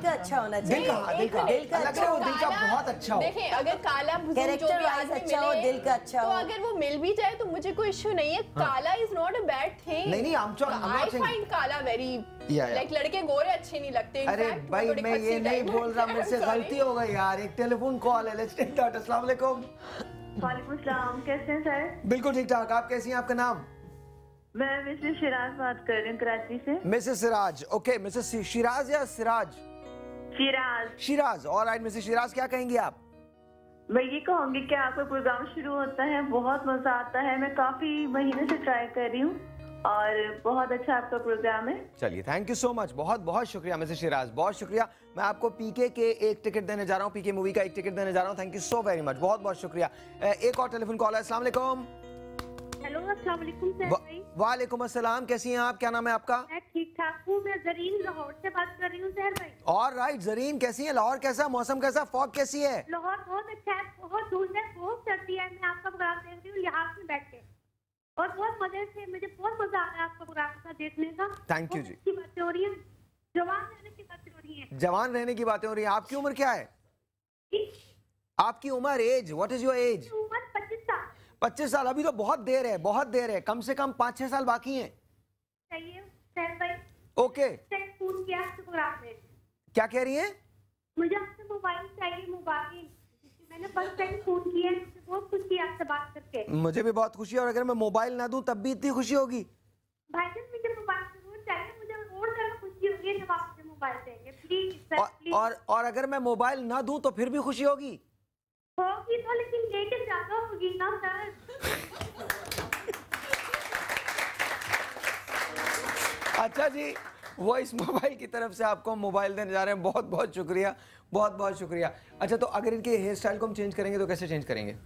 का अच्छा होना चाहिए। दिल का बहुत अच्छा हो। देखिए अगर काला भुजुंग जो भी आदमी अच्छा हो, दिल का अच्छा हो, तो अगर वो मिल भी जाए तो मुझे कोई इशू नहीं है। काला is not a bad thing. नहीं, आई फाइंड काला वेरी लाइक, लड़के गोरे अच्छे नहीं लगते। अरे भाई मैं ये नहीं बोल रहा, मेरे से गलती हो गई यार। एक टेलीफोन कॉल है, लेट्स टेक दैट। अस्सलाम वालेकुम। वालेकुम सलाम, कैसे हैं सर? बिल्कुल ठीक ठाक, आप कैसी हैं? आपका नाम? मैं मिसेस शिराज बात कर रही हूँ कराची से। Mrs Siraj, okay. Mrs Siraj या सिराज? शिराज, ऑलराइट। मिसेस शिराज, क्या कहेंगी आप? मैं ये कहूँगी कि आपका प्रोग्राम शुरू होता है, बहुत मजा आता है। मैं काफी महीने से ट्राई कर रही हूँ और बहुत अच्छा आपका प्रोग्राम है। चलिए, थैंक यू सो मच, बहुत बहुत शुक्रिया मिसेस शिराज, बहुत शुक्रिया। मैं आपको पीके के एक टिकट देने जा रहा हूँ, पीके मूवी का एक टिकट देने जा रहा हूँ। Thank you so very much, बहुत बहुत शुक्रिया। एक और टेलीफोन कॉल है। अस्सलाम वालेकुम। हेलो, अस्सलाम वालेकुम सर भाई। वालेकुम अस्सलाम, कैसी हैं आप? क्या नाम है आपका? मैं ठीक ठाक हूँ, मैं जरीन लाहौर से बात कर रही हूँ सर भाई। ऑलराइट जरीन, कैसी हैं? लाहौर कैसा मौसम, कैसा फॉग कैसी है? लाहौर बहुत अच्छा है, बहुत धूल है, बहुत सर्दी है। मैं आपका प्रोग्राम देख रही हूँ लिहाज में बैठ के, और बहुत मजे से, मुझे बहुत मजा आ रहा है आपका प्रोग्राम का देखने का। थैंक यू जी। की बातें हो रही है, जवान रहने की बातें हो रही है। जवान रहने की बातें हो रही है। आपकी उम्र क्या है? आपकी उम्र, age, what is your age? उम्र 25 साल। 25 साल, अभी तो बहुत देर है, बहुत देर है, कम से कम 5-6 साल बाकी हैं। चाहिए सर भाई। ओके, फोन किया आपके प्रोग्राम में। क्या कह रही हैं? मुझे आपसे मोबाइल चाहिए, मोबाइल। मैंने फर्स्ट टाइम फोन किया, मुझे बहुत खुशी है आपसे बात करके। मुझे भी बहुत खुशी है, और अगर मैं मोबाइल ना दूं तब भी इतनी खुशी होगी। भाईजान मुझे मोबाइल जरूर चाहिए, मुझे और ज्यादा खुशी होगी जब आप मुझे मोबाइल देंगे, प्लीज सर प्लीज। और अगर मैं मोबाइल ना दूं तो फिर भी खुशी होगी? होगी तो, लेकिन लेके ज्यादा होगी ना सर। अच्छा जी, वॉइस मोबाइल की तरफ से आपको हम मोबाइल देने जा रहे हैं। बहुत बहुत शुक्रिया, बहुत बहुत शुक्रिया। अच्छा, तो अगर इनके हेयर स्टाइल को हम चेंज करेंगे तो कैसे चेंज करेंगे?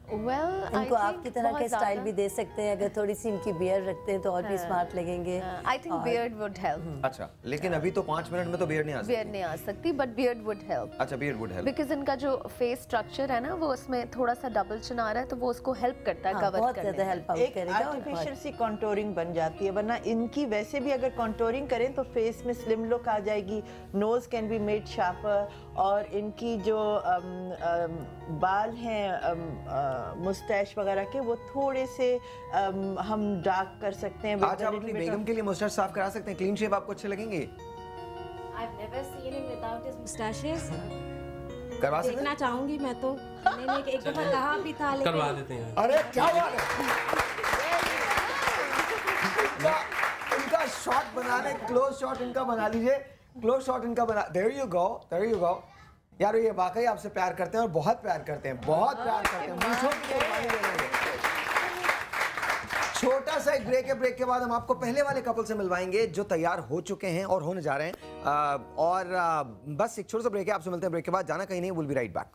इनको आपकी तरह के स्टाइल भी दे सकते हैं। अगर थोड़ी सी इनकी बियर्ड रखते हैं तो और भी स्मार्ट लगेंगे। I think beard would help. अच्छा, लेकिन अभी तो 5 मिनट में तो बियर्ड नहीं आ सकती। बियर्ड नहीं आ सकती, बट बियर्ड वुड हेल्प। अच्छा, बियर्ड वुड हेल्प बिकॉज इनका जो फेस स्ट्रक्चर है ना, वो उसमें थोड़ा सा डबल चिन आ रहा है, तो वो उसको हेल्प करता है कवर करने में। एक आर्टिफिशियल सी कॉन्टोरिंग बन जाती है, वरना इनकी वैसे भी अगर कॉन्टोरिंग करें तो फेस में स्लिम लुक आ जाएगी। Nose can be made sharper, और इनकी जो बाल हैं मुस्टैच वगैरह के, वो थोड़े से हम डार्क कर सकते हैं। आज आप अपनी बेगम के लिए मुस्टैच साफ करा सकते हैं, क्लीन शेव आपको अच्छे लगेंगे? I've never seen him without his mustaches. करवा सकते हैं? देखना चाहूंगी मैं तो। मैंने एक दफा कहा भी था, लेकिन करवा देते हैं। अरे क्या बात है। इनका शॉट बनाने, क्लोज शॉट इनका बना लीजिए, क्लोज शॉट इनका बना। There you go, there you go. यार ये वाकई आपसे प्यार करते हैं और बहुत प्यार करते हैं, बहुत प्यार करते हैं। मूंछों की कुर्बानी दे रहे हैं। छोटा सा एक ब्रेक है, ब्रेक के बाद हम आपको पहले वाले कपल से मिलवाएंगे जो तैयार हो चुके हैं और होने जा रहे हैं। बस एक छोटा सा ब्रेक है, आपसे मिलते हैं ब्रेक के बाद। जाना कहीं नहीं, विल बी राइट बैक।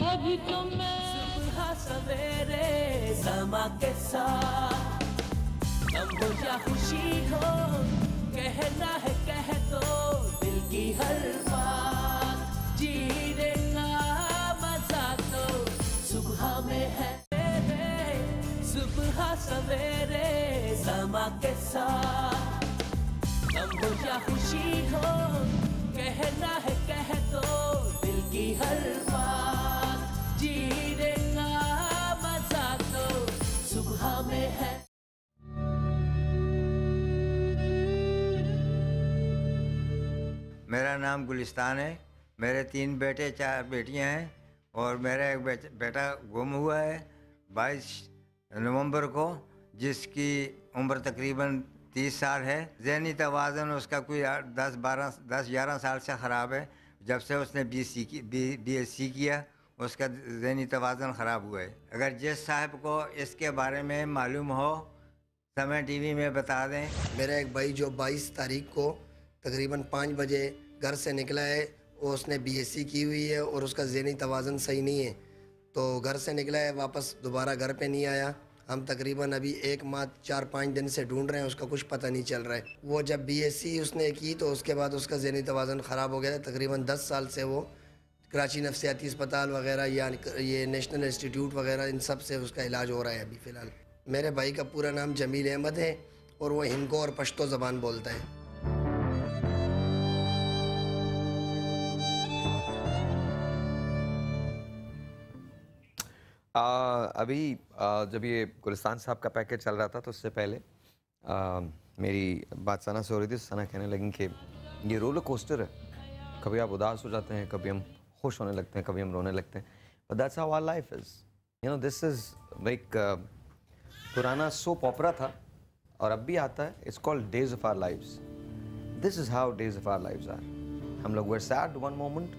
अभी तो मैं सुबह सवेरे समा के साथ, गम हो या खुशी हो, कहना है कह दो दिल की हर बात। जीने का मजा तो सुबह में है, सुबह सवेरे समा के साथ, गम हो या खुशी हो, कहना है कह दो दिल की हर बात। जीने का मजा तो सुबह में है। मेरा नाम गुलिस्तान है। मेरे 3 बेटे 4 बेटियां हैं और मेरा एक बेटा गुम हुआ है 22 नवंबर को, जिसकी उम्र तकरीबन 30 साल है। ज़हनी तवाज़ुन उसका कोई 10-11 साल से ख़राब है। जब से उसने BSc किया उसका ज़हनी तवाज़ुन ख़राब हुआ है। अगर जिस साहब को इसके बारे में मालूम हो समय टीवी में बता दें। मेरा एक भाई जो 22 तारीख को तकरीबन 5 बजे घर से निकला है, वो उसने BSc की हुई है और उसका ज़हनी तवाज़ुन सही नहीं है, तो घर से निकला है, वापस दोबारा घर पे नहीं आया। हम तकरीबन अभी 1 माह 4-5 दिन से ढूंढ रहे हैं, उसका कुछ पता नहीं चल रहा है। वो जब BSc उसने की तो उसके बाद उसका ज़हनी तवाज़ुन ख़राब हो गया था। तकरीबन 10 साल से वो कराची नफ्सियाती अस्पताल वगैरह या ये नेशनल इंस्टीट्यूट वगैरह इन सब से उसका इलाज हो रहा है अभी फ़िलहाल। मेरे भाई का पूरा नाम जमील अहमद है और वो हिंदको और पश्तो ज़बान बोलता है। अभी जब ये गुलिस्तान साहब का पैकेज चल रहा था तो उससे पहले मेरी बात सना से हो रही थी। सना कहने लगी कि ये रोलर कोस्टर है, कभी आप उदास हो जाते हैं, कभी हम खुश होने लगते हैं, कभी हम रोने लगते हैं। But that's how our life is, you know. This is like पुराना सोप ओपरा था और अब भी आता है। It's called days of our lives. This is how days of our lives are. हम लोग we're sad one moment,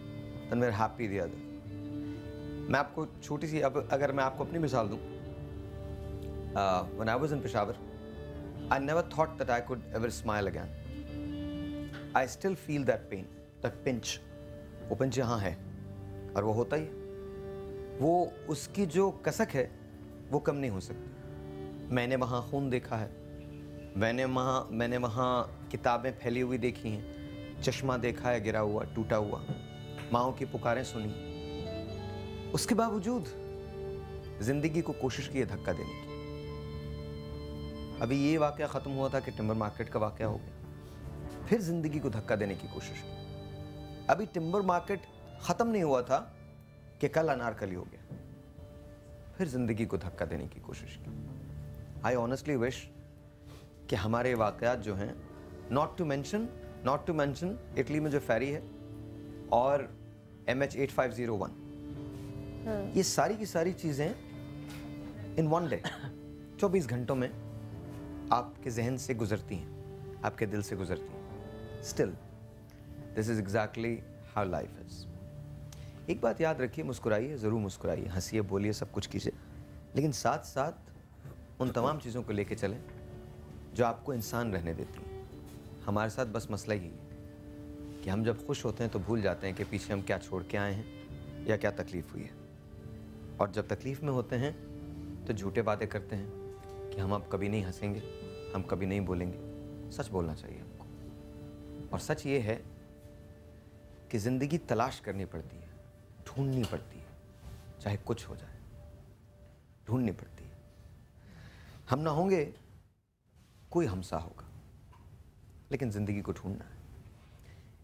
then we're happy the other. मैं आपको छोटी सी, अब अगर मैं आपको अपनी मिसाल दूँ, when I was in Peshawar, I never thought that I could ever smile again. I still feel that pain, that pinch. वो पिंच यहाँ है और वो होता ही है। वो उसकी जो कसक है वो कम नहीं हो सकती। मैंने वहाँ खून देखा है, मैंने वहाँ किताबें फैली हुई देखी हैं, चश्मा देखा है गिरा हुआ, टूटा हुआ, माँओं की पुकारें सुनी। उसके बावजूद जिंदगी को कोशिश की है धक्का देने की। अभी ये वाकया ख़त्म हुआ था कि टिम्बर मार्केट का वाकया हो गया, फिर जिंदगी को धक्का देने की कोशिश की। अभी टिम्बर मार्केट ख़त्म नहीं हुआ था कि कल अनारकली हो गया, फिर जिंदगी को धक्का देने की कोशिश की। आई ऑनेस्टली विश कि हमारे वाकयात जो हैं, नॉट टू मेंशन इटली में जो फेरी है और MH8501, ये सारी की सारी चीज़ें इन वन डे 24 घंटों में आपके जहन से गुजरती हैं, आपके दिल से गुजरती हैं। Still this is exactly how life is. एक बात याद रखिए, मुस्कुराइए, ज़रूर मुस्कुराइए, हंसिए, बोलिए, सब कुछ कीजिए, लेकिन साथ साथ उन तमाम चीज़ों को लेके चलें जो आपको इंसान रहने देती हैं। हमारे साथ बस मसला ही है कि हम जब खुश होते हैं तो भूल जाते हैं कि पीछे हम क्या छोड़ के आए हैं या क्या तकलीफ़ हुई है, और जब तकलीफ़ में होते हैं तो झूठे वादे करते हैं कि हम अब कभी नहीं हंसेंगे, हम कभी नहीं बोलेंगे। सच बोलना चाहिए हमको, और सच ये है कि ज़िंदगी तलाश करनी पड़ती है, ढूंढनी पड़ती है, चाहे कुछ हो जाए, ढूंढनी पड़ती है। हम ना होंगे, कोई हमसा होगा, लेकिन ज़िंदगी को ढूंढना है।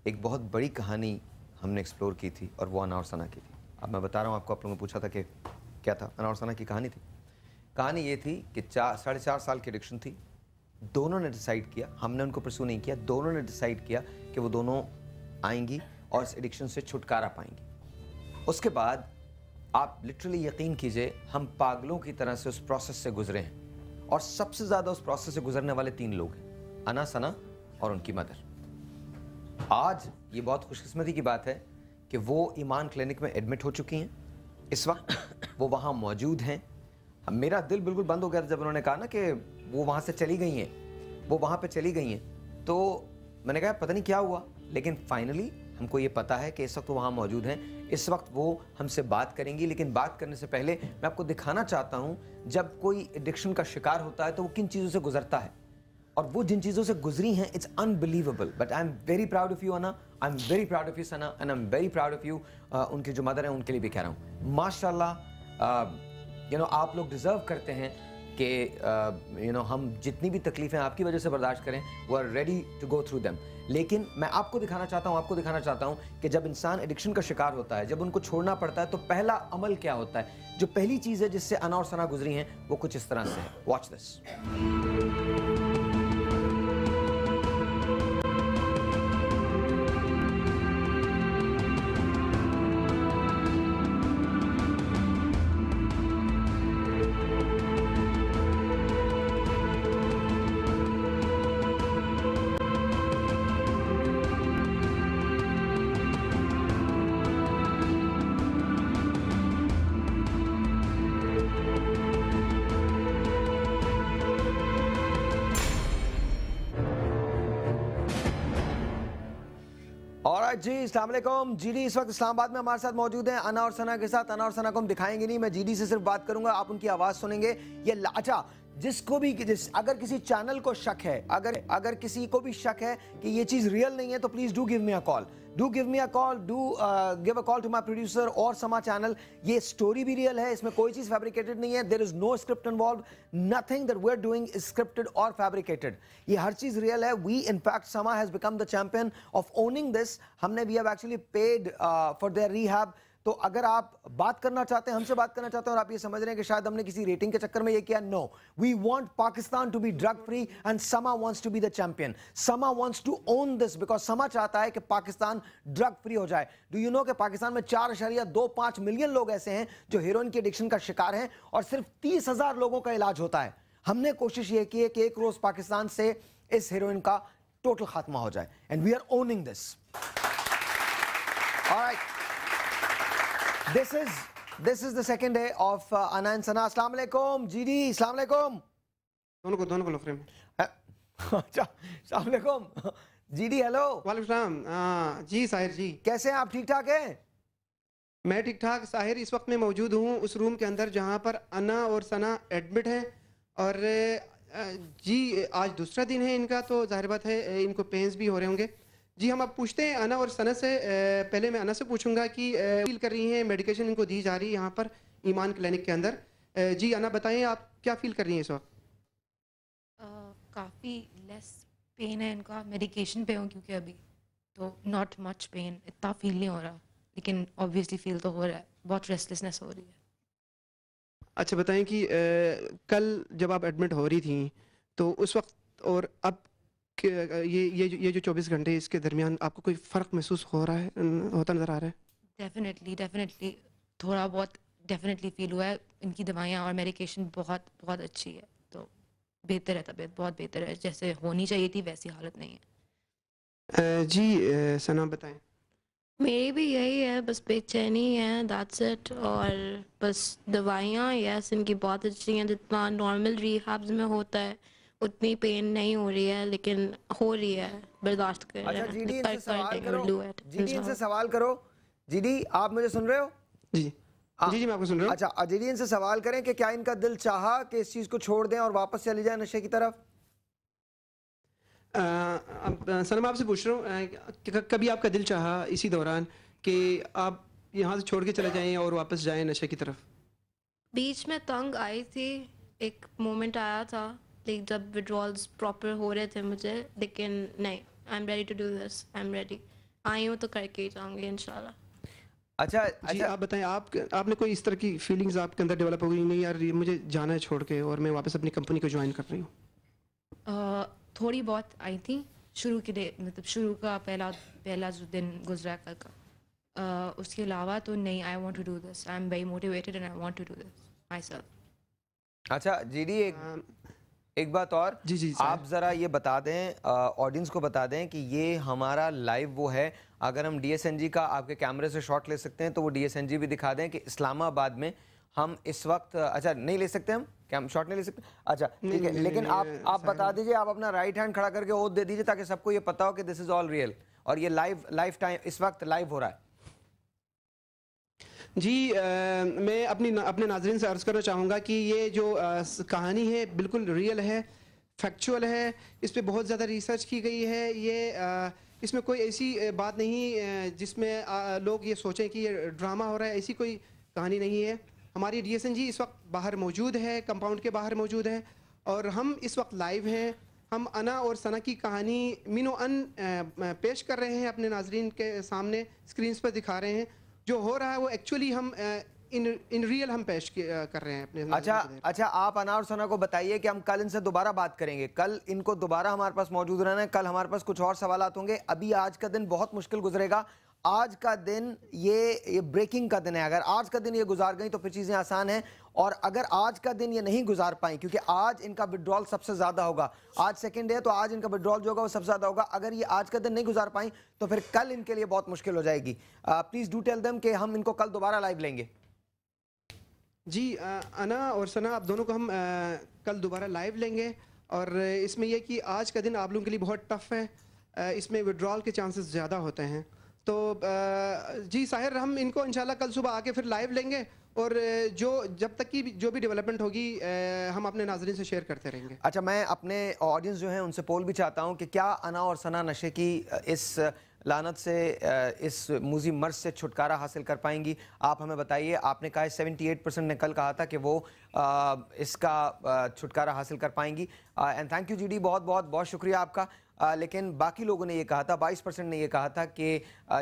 एक बहुत बड़ी कहानी हमने एक्सप्लोर की थी और वो अना और सना की थी। अब मैं बता रहा हूँ आपको, आप लोगों ने पूछा था कि क्या था। अना और सना की कहानी थी। कहानी ये थी कि 4.5 साल की एडिक्शन थी। दोनों ने डिसाइड किया, हमने उनको परस्यू नहीं किया, दोनों ने डिसाइड किया कि वो दोनों आएंगी और इस एडिक्शन से छुटकारा पाएंगी। उसके बाद आप लिटरली यकीन कीजिए, हम पागलों की तरह से उस प्रोसेस से गुजरे हैं, और सबसे ज़्यादा उस प्रोसेस से गुजरने वाले 3 लोग हैं, अना, सना और उनकी मदर। आज ये बहुत खुशकिस्मती की बात है कि वो ईमान क्लिनिक में एडमिट हो चुकी हैं। इस वक्त वो वहाँ मौजूद हैं। मेरा दिल बिल्कुल बंद हो गया था जब उन्होंने कहा ना कि वो वहाँ से चली गई हैं, वो वहाँ पे चली गई हैं। तो मैंने कहा पता नहीं क्या हुआ, लेकिन फाइनली हमको ये पता है कि इस वक्त वो वहाँ मौजूद हैं। इस वक्त वो हमसे बात करेंगी, लेकिन बात करने से पहले मैं आपको दिखाना चाहता हूँ जब कोई एडिक्शन का शिकार होता है तो वो किन चीज़ों से गुजरता है, और वो जिन चीज़ों से गुजरी हैं, it's unbelievable. But I am very proud of you Ana, I am very proud of you Sana, and I am very proud of you. उनकी जो मदर हैं उनके लिए भी कह रहा हूँ माशाल्लाह। यू नो, आप लोग डिज़र्व करते हैं कि यू नो हम जितनी भी तकलीफ़ें आपकी वजह से बर्दाश्त करें, वो are ready to go through them. लेकिन मैं आपको दिखाना चाहता हूँ कि जब इंसान एडिक्शन का शिकार होता है, जब उनको छोड़ना पड़ता है, तो पहला अमल क्या होता है। जो पहली चीज़ है जिससे अना और सना गुजरी हैं, वो कुछ इस तरह से है। Watch this. जी अस्सलाम वालेकुम। जीडी इस वक्त इस्लामाबाद में हमारे साथ मौजूद हैं अना और सना के साथ। अना और सना को हम दिखाएंगे नहीं, मैं जीडी से सिर्फ बात करूंगा, आप उनकी आवाज़ सुनेंगे। ये अच्छा, जिसको भी अगर किसी चैनल को शक है, अगर किसी को भी शक है कि ये चीज़ रियल नहीं है, तो please do give me a call, do give me a call, do give a call to my producer और समा चैनल। ये स्टोरी भी रियल है, इसमें कोई चीज़ फैब्रिकेटेड नहीं है। There is no script involve, nothing that we are doing is scripted और fabricated. ये हर चीज़ रियल है। We in fact Samaa has become the champion of owning this. हमने we have actually paid for their rehab. तो अगर आप बात करना चाहते हैं, हमसे बात करना चाहते हैं, और आप ये समझ रहे हैं कि शायद हमने किसी रेटिंग के चक्कर में ये किया, no, we want Pakistan to be drug free and Samaa wants to be the champion. Samaa wants to own this because Samaa चाहता है कि पाकिस्तान ड्रग फ्री हो जाए। डू यू नो कि पाकिस्तान में 4.25 मिलियन लोग ऐसे हैं जो हेरोइन की एडिक्शन का शिकार हैं, और सिर्फ 30,000 लोगों का इलाज होता है। हमने कोशिश ये की है कि एक रोज पाकिस्तान से इस हेरोइन का टोटल खात्मा हो जाए, and we are owning this. Alright, This is the second day of Ana and Sana. अस्सलाम वालेकुम जीडी, अस्सलाम वालेकुम। दोनों को लो फ्रेम। अच्छा, अस्सलाम वालेकुम जीडी। हेलो। वालेकुम सलाम। जी साहिर जी, कैसे हैं आप? ठीक ठाक हैं? मैं ठीक ठाक। साहिर, इस वक्त मैं मौजूद हूँ उस रूम के अंदर जहाँ पर अना और सना एडमिट हैं, और जी आज दूसरा दिन है इनका, तो जाहिर बात है इनको पेन्स भी हो रहे होंगे। जी हम अब पूछते हैं अना और सना से। पहले मैं अना से पूछूंगा कि फील कर रही हैं, मेडिकेशन इनको दी जा रही है यहाँ पर ईमान क्लिनिक के अंदर। जी अना बताएं, आप क्या फील कर रही हैं इस वक्त? काफ़ी लेस पेन है इनका, मेडिकेशन पे हूँ क्योंकि अभी, तो नॉट मच पेन, इतना फील नहीं हो रहा, लेकिन ऑब्वियसली फील तो हो रहा है, बहुत रेस्टलेसनेस हो रही है। अच्छा बताएं कि कल जब आप एडमिट हो रही थी तो उस वक्त और अब ये जो 24 घंटे इसके दरमियान आपको कोई फ़र्क महसूस हो रहा है, होता नज़र आ रहा है? डेफिनेटली थोड़ा बहुत डेफिनेटली फील हुआ है। इनकी दवाइयाँ और मेडिकेशन बहुत बहुत अच्छी है, तो बेहतर है, तबीयत बहुत बेहतर है, जैसे होनी चाहिए थी वैसी हालत नहीं है। जी सना बताएं। मेरी भी यही है, बस बेचैनी है, दैट्स इट। और बस दवाइयाँ यस इनकी बहुत अच्छी हैं, जितना नॉर्मल रिहैब्स में होता है उतनी पेन नहीं हो रही है, लेकिन हो रही है, बर्दाश्त कर रहे अच्छा हैं। जीडी पर इनसे सवाल कर करो, do it, जीडी इनसे इंशाल्लाह। सवाल करो। जीडी आप मुझे सुन रहे हो? जी जी मैं आपको सुन रहा हूँ। अच्छा जीडी इनसे सवाल करें कि क्या इनका दिल चाहा कि इस चीज को छोड़ दें और वापस चले जाए नशे की तरफ? सनम आपसे पूछ रहा हूँ, कभी आपका दिल चाहा इसी दौरान कि आप यहाँ से छोड़ के चले जाएं और वापस जाएं नशे की तरफ? बीच में तंग आई थी, एक मोमेंट आया था लाइक जब विड्रॉल्स प्रॉपर हो रहे थे मुझे, लेकिन नहीं, I am ready to do this, I am ready, I हूँ तो करके ही जाऊँगी इंशाल्लाह। अच्छा जी आप बताएं, आपने कोई इस तरह की फीलिंग्स आपके अंदर डेवलप हो गई, नहीं यार ये मुझे जाना है छोड़ के और मैं वापस अपनी कंपनी को ज्वाइन कर रही हूँ? थोड़ी बहुत आई थी शुरू के डे, मतलब शुरू का पहला जो दिन गुजरा कल का, उसके अलावा तो नहीं। I want to do this, I am very motivated and I want to do this myself. अच्छा जीडी एक बात और, जी आप ज़रा ये बता दें, ऑडियंस को बता दें कि ये हमारा लाइव वो है, अगर हम DSNG का आपके कैमरे से शॉट ले सकते हैं तो वो DSNG भी दिखा दें कि इस्लामाबाद में हम इस वक्त, अच्छा नहीं ले सकते, हम शॉट नहीं ले सकते, अच्छा ठीक है, लेकिन आप बता दीजिए, आप अपना राइट हैंड खड़ा करके ओथ दे दीजिए ताकि सबको ये पता हो कि दिस इज ऑल रियल और ये लाइव टाइम इस वक्त लाइव हो रहा है। जी मैं अपने नाजरीन से अर्ज़ करना चाहूँगा कि ये जो कहानी है बिल्कुल रियल है, फैक्चुअल है, इस पे बहुत ज़्यादा रिसर्च की गई है। ये इसमें कोई ऐसी बात नहीं जिसमें लोग ये सोचें कि ये ड्रामा हो रहा है, ऐसी कोई कहानी नहीं है। हमारी DSNG इस वक्त बाहर मौजूद है, कंपाउंड के बाहर मौजूद है और हम इस वक्त लाइव हैं। हम अना और सना की कहानी मिनो अन पेश कर रहे हैं, अपने नाजरीन के सामने स्क्रीन पर दिखा रहे हैं। जो हो रहा है वो एक्चुअली हम इन रियल हम पेश कर रहे हैं अपने। अच्छा आप अना और सना को बताइए कि हम कल इनसे दोबारा बात करेंगे, कल इनको दोबारा हमारे पास मौजूद रहना है, कल हमारे पास कुछ और सवालात होंगे। अभी आज का दिन बहुत मुश्किल गुजरेगा, आज का दिन ये ब्रेकिंग का दिन है। अगर आज का दिन ये गुजार गई तो फिर चीज़ें आसान हैं, और अगर आज का दिन ये नहीं गुजार पाई, क्योंकि आज इनका विड्रॉल सबसे ज़्यादा होगा, आज सेकंड डे तो आज इनका विड्रॉल जो होगा वो सबसे ज़्यादा होगा। अगर ये आज का दिन नहीं गुजार पाई तो फिर कल इनके लिए बहुत मुश्किल हो जाएगी। प्लीज़ डू टेल देम कि हम इनको कल दोबारा लाइव लेंगे। जी अना और सना आप दोनों को हम कल दोबारा लाइव लेंगे, और इसमें यह कि आज का दिन आप लोगों के लिए बहुत टफ है, इसमें विड्रॉल के चांसेस ज़्यादा होते हैं। तो जी साहिर, हम इनको इंशाल्लाह कल सुबह आके फिर लाइव लेंगे, और जब तक की जो भी डेवलपमेंट होगी हम अपने नाज़रीन से शेयर करते रहेंगे। अच्छा मैं अपने ऑडियंस जो है उनसे पोल भी चाहता हूँ कि क्या अना और सना नशे की इस लानत से, इस मूजी मर्ज से छुटकारा हासिल कर पाएंगी? आप हमें बताइए। आपने कहा 78% ने कल कहा था कि वो इसका छुटकारा हासिल कर पाएंगी। एंड थैंक यू जीडी, बहुत बहुत बहुत शुक्रिया आपका। लेकिन बाकी लोगों ने ये कहा था, 22% ने ये कहा था कि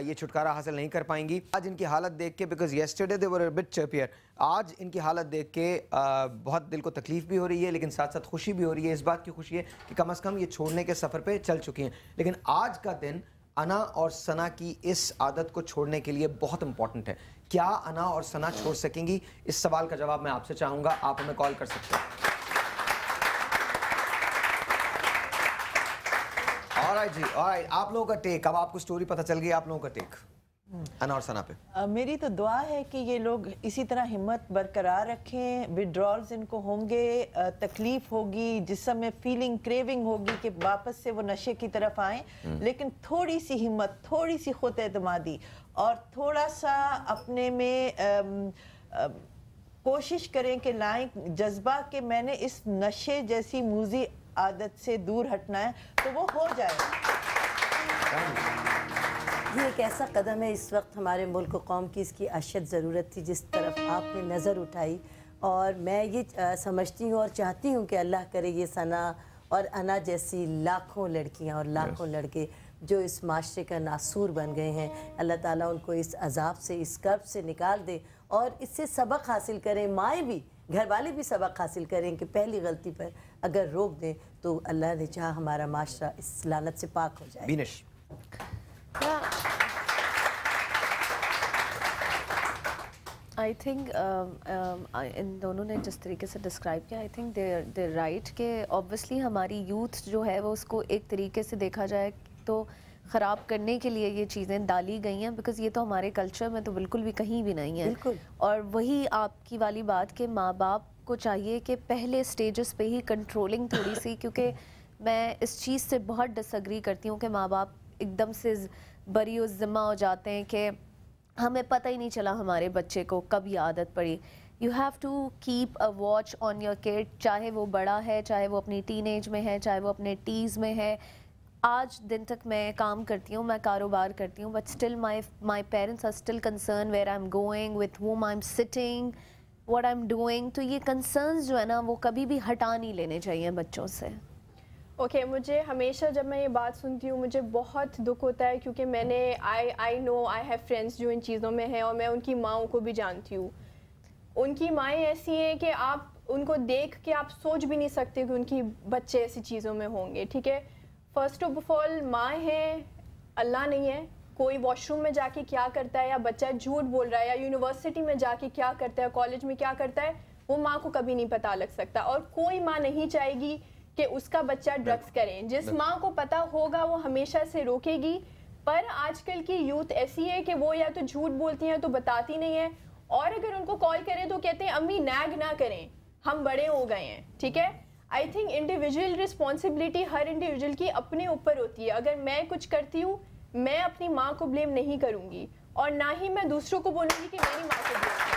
ये छुटकारा हासिल नहीं कर पाएंगी। आज इनकी हालत देख के, because yesterday they were a bit chirpier, आज इनकी हालत देख के बहुत दिल को तकलीफ भी हो रही है, लेकिन साथ साथ खुशी भी हो रही है। इस बात की खुशी है कि कम से कम ये छोड़ने के सफ़र पे चल चुकी हैं। लेकिन आज का दिन अना और सना की इस आदत को छोड़ने के लिए बहुत इंपॉर्टेंट है। क्या अना और सना छोड़ सकेंगी? इस सवाल का जवाब मैं आपसे चाहूँगा। आप हमें कॉल कर सकते हैं। ऑलराइट जी, ऑलराइट, आप लोगों का टेक, अब आपको स्टोरी पता चल गई, आप लोगों का टेक अना और सना पे। मेरी तो दुआ है कि ये लोग इसी तरह हिम्मत बरकरार रखें। विड्रॉल्स इनको होंगे, तकलीफ होगी, जिस्म में फीलिंग, क्रेविंग होगी कि वापस से वो नशे की तरफ आएँ, लेकिन थोड़ी सी हिम्मत, थोड़ी सी खुद एतमादी और थोड़ा सा अपने में कोशिश करें कि लाएं जज्बा कि मैंने इस नशे जैसी मूजी आदत से दूर हटना है, तो वो हो जाएगा। ये एक ऐसा कदम है इस वक्त हमारे मुल्क कौम की, इसकी अशद ज़रूरत थी जिस तरफ आपने नज़र उठाई। और मैं ये समझती हूँ और चाहती हूँ कि अल्लाह करे ये सना और अना जैसी लाखों लड़कियाँ और लाखों लड़के जो इस माशरे का नासूर बन गए हैं, अल्लाह ताला उनको इस अजाब से, इस कर्ब से निकाल दे और इससे सबक हासिल करें। माएँ भी, घर वाले भी सबक हासिल करें कि पहली गलती पर अगर रोक दें तो अल्लाह ने चाहा हमारा माशरा इस लानत से पाक हो जाए। बीनिश, आई थिंक इन दोनों ने जिस तरीके से डिस्क्राइब किया, आई थिंक दे राइट कि ऑब्वियसली हमारी यूथ जो है वो उसको एक तरीके से देखा जाए तो ख़राब करने के लिए ये चीज़ें डाली गई हैं, बिकॉज़ ये तो हमारे कल्चर में तो बिल्कुल भी कहीं भी नहीं है। और वही आपकी वाली बात कि माँ बाप को चाहिए कि पहले स्टेजेस पे ही कंट्रोलिंग थोड़ी सी, क्योंकि मैं इस चीज़ से बहुत डिसएग्री करती हूँ कि माँ बाप एकदम से बरी और ज़िम्मा हो जाते हैं कि हमें पता ही नहीं चला हमारे बच्चे को कब ये आदत पड़ी। You have to keep a watch on your kid, चाहे वो बड़ा है, चाहे वो अपनी टीनेज में है, चाहे वो अपने टीज़ में है। आज दिन तक मैं काम करती हूँ, मैं कारोबार करती हूँ, but still my parents are still concern where I am going, with whom I am sitting, what I am doing. तो ये कंसर्न्स जो है ना वो कभी भी हटा नहीं लेने चाहिए बच्चों से। ओके मुझे हमेशा जब मैं ये बात सुनती हूँ मुझे बहुत दुख होता है, क्योंकि मैंने I know I have friends जो इन चीज़ों में हैं और मैं उनकी माँओं को भी जानती हूँ। उनकी माएँ ऐसी हैं कि आप उनको देख के आप सोच भी नहीं सकते कि उनकी बच्चे ऐसी चीज़ों में होंगे। ठीक है, फर्स्ट ऑफ ऑल माँ है, अल्लाह नहीं है। कोई वॉशरूम में जाके क्या करता है, या बच्चा झूठ बोल रहा है, या यूनिवर्सिटी में जाके क्या करता है, कॉलेज में क्या करता है, वो माँ को कभी नहीं पता लग सकता। और कोई माँ नहीं चाहेगी कि उसका बच्चा ड्रग्स करे। जिस माँ को पता होगा वो हमेशा से रोकेगी। पर आजकल की यूथ ऐसी है कि वो या तो झूठ बोलती हैं तो बताती नहीं है, और अगर उनको कॉल करें तो कहते हैं अम्मी नैग ना करें, हम बड़े हो गए हैं। ठीक है, I think individual responsibility her individual की अपने ऊपर होती है। अगर मैं कुछ करती हूँ मैं अपनी माँ को ब्लेम नहीं करूँगी, और ना ही मैं दूसरों को बोलूँगी कि मेरी माँ को blame.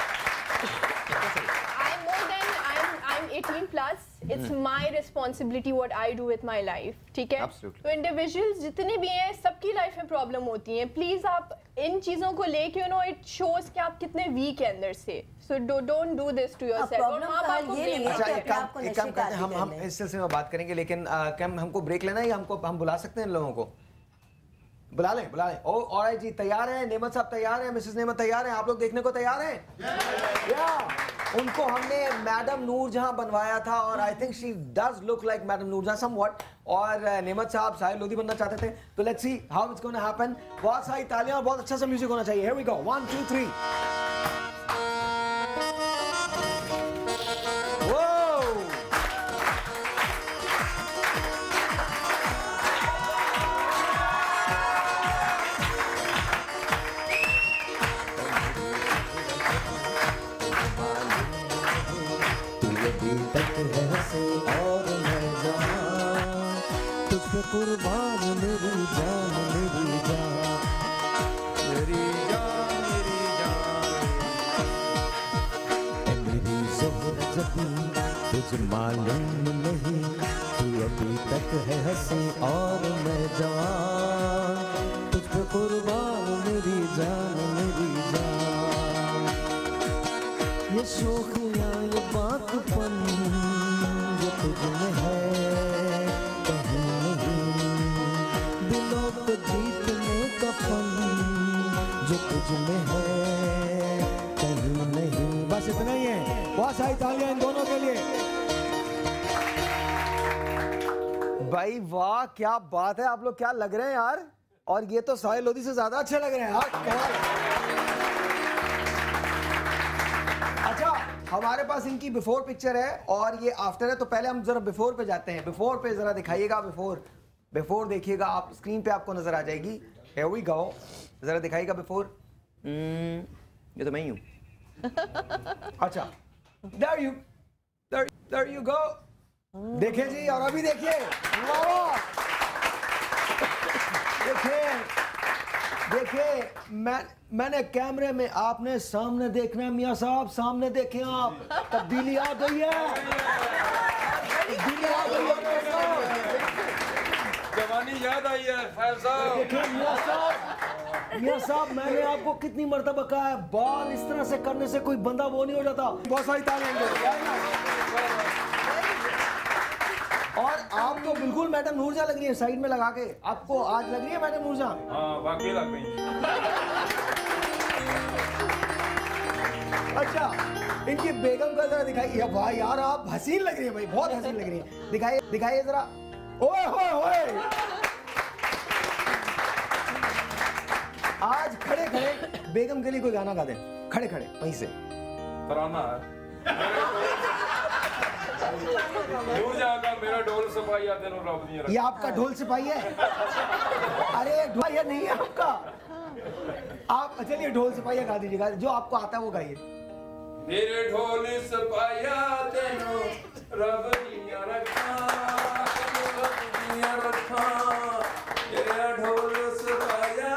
I'm 18 plus, it's my responsibility what I do with my life. ठीक है, तो इंडिविजुअल्स जितने भी हैं सबकी लाइफ में प्रॉब्लम होती है। प्लीज आप इन चीजों को लेके यू नो इट शोज कि आप कितने वीक हैं अंदर से। So don't do this to yourself. और मां बाप को ब्लेम अच्छा एक काम करते हैं, हम इस सिलसिले में बात करेंगे, लेकिन क्या हमको ब्रेक लेना है या हम बुला सकते हैं इन लोगों को? बुला लें। ओ ऑलराइट जी, तैयार हैं? नेमत साहब तैयार हैं? मिसेस नेमत तैयार हैं? आप लोग देखने को तैयार हैं? या उनको हमने मैडम नूरजहां बनवाया था, और I think she does look like madam Noorjahan somewhat. और नेमत साहब साहिल लोधी बनना चाहते थे, तो let's see how it's gonna happen. बहुत सारी तालियां और बहुत अच्छा सा म्यूजिक होना चाहिए। Here we go, 1 2 3। कुर्बान मेरी जान मेरी जान मेरी जान मेरी जान मेरी ज़ोहरा जबी तुझे मालूम नहीं, तू अभी तक है हंसी और मैं जवान, तुझ पे कुर्बान मेरी जान मेरी जान। ये शोखियाँ ये बातपन जो तुझ में है जो तुझ में है कहीं नहीं। बस इतना ही है। बहुत सारी तालियां इन दोनों के लिए। भाई वाह, क्या बात है, आप लोग क्या लग रहे हैं यार। और ये तो साहिल लोधी से ज्यादा अच्छे लग रहे हैं यार। अच्छा, हमारे पास इनकी बिफोर पिक्चर है और ये आफ्टर है, तो पहले हम जरा बिफोर पे जाते हैं। बिफोर पे जरा दिखाइएगा। बिफोर देखिएगा आप, स्क्रीन पे आपको नजर आ जाएगी। Here we go. जरा दिखाइएगा बिफोर। ये तो मैं ही हूँ। अच्छा, there you go. देखिए जी, और अभी देखिए। देखिए, मैंने कैमरे में, आपने सामने देखना है मियाँ साहब, सामने देखें आप। तब्दीली आ गई है। जवानी याद आई है फैज साहब। देखिए मियाँ साहब, मैंने आपको कितनी मर्तबा कहा है, बाल इस तरह से करने से कोई बंदा वो नहीं हो जाता। बहुत सारी तालियां। और आप तो बिल्कुल मैडम नूरजहां लग रही है, साइड में लगा के। आपको आज लग रही है मैडम नूरजहां? हाँ, वाकई लग रही है। अच्छा, इनकी बेगम का जरा दिखाइए। भाई यार, आप हसीन लग रही है भाई, बहुत हसीन लग रही है। दिखाइए जरा। ओए होए होए, आज खड़े खड़े बेगम के लिए कोई गाना गा दे, खड़े खड़े वहीं से। तराना है नूरजहां का मेरा ढोल सिपाही तेनू रब दी। ये आपका ढोल सिपाही है? अरे ढोल ये नहीं है आपका। आप चलिए ढोल सिपाही गा दीजिएगा, जो आपको आता है वो गाइए। तेरे ढोल सपाया तेनू रब दिया रखा, रब दिया रखा, तेरा ढोल सपाया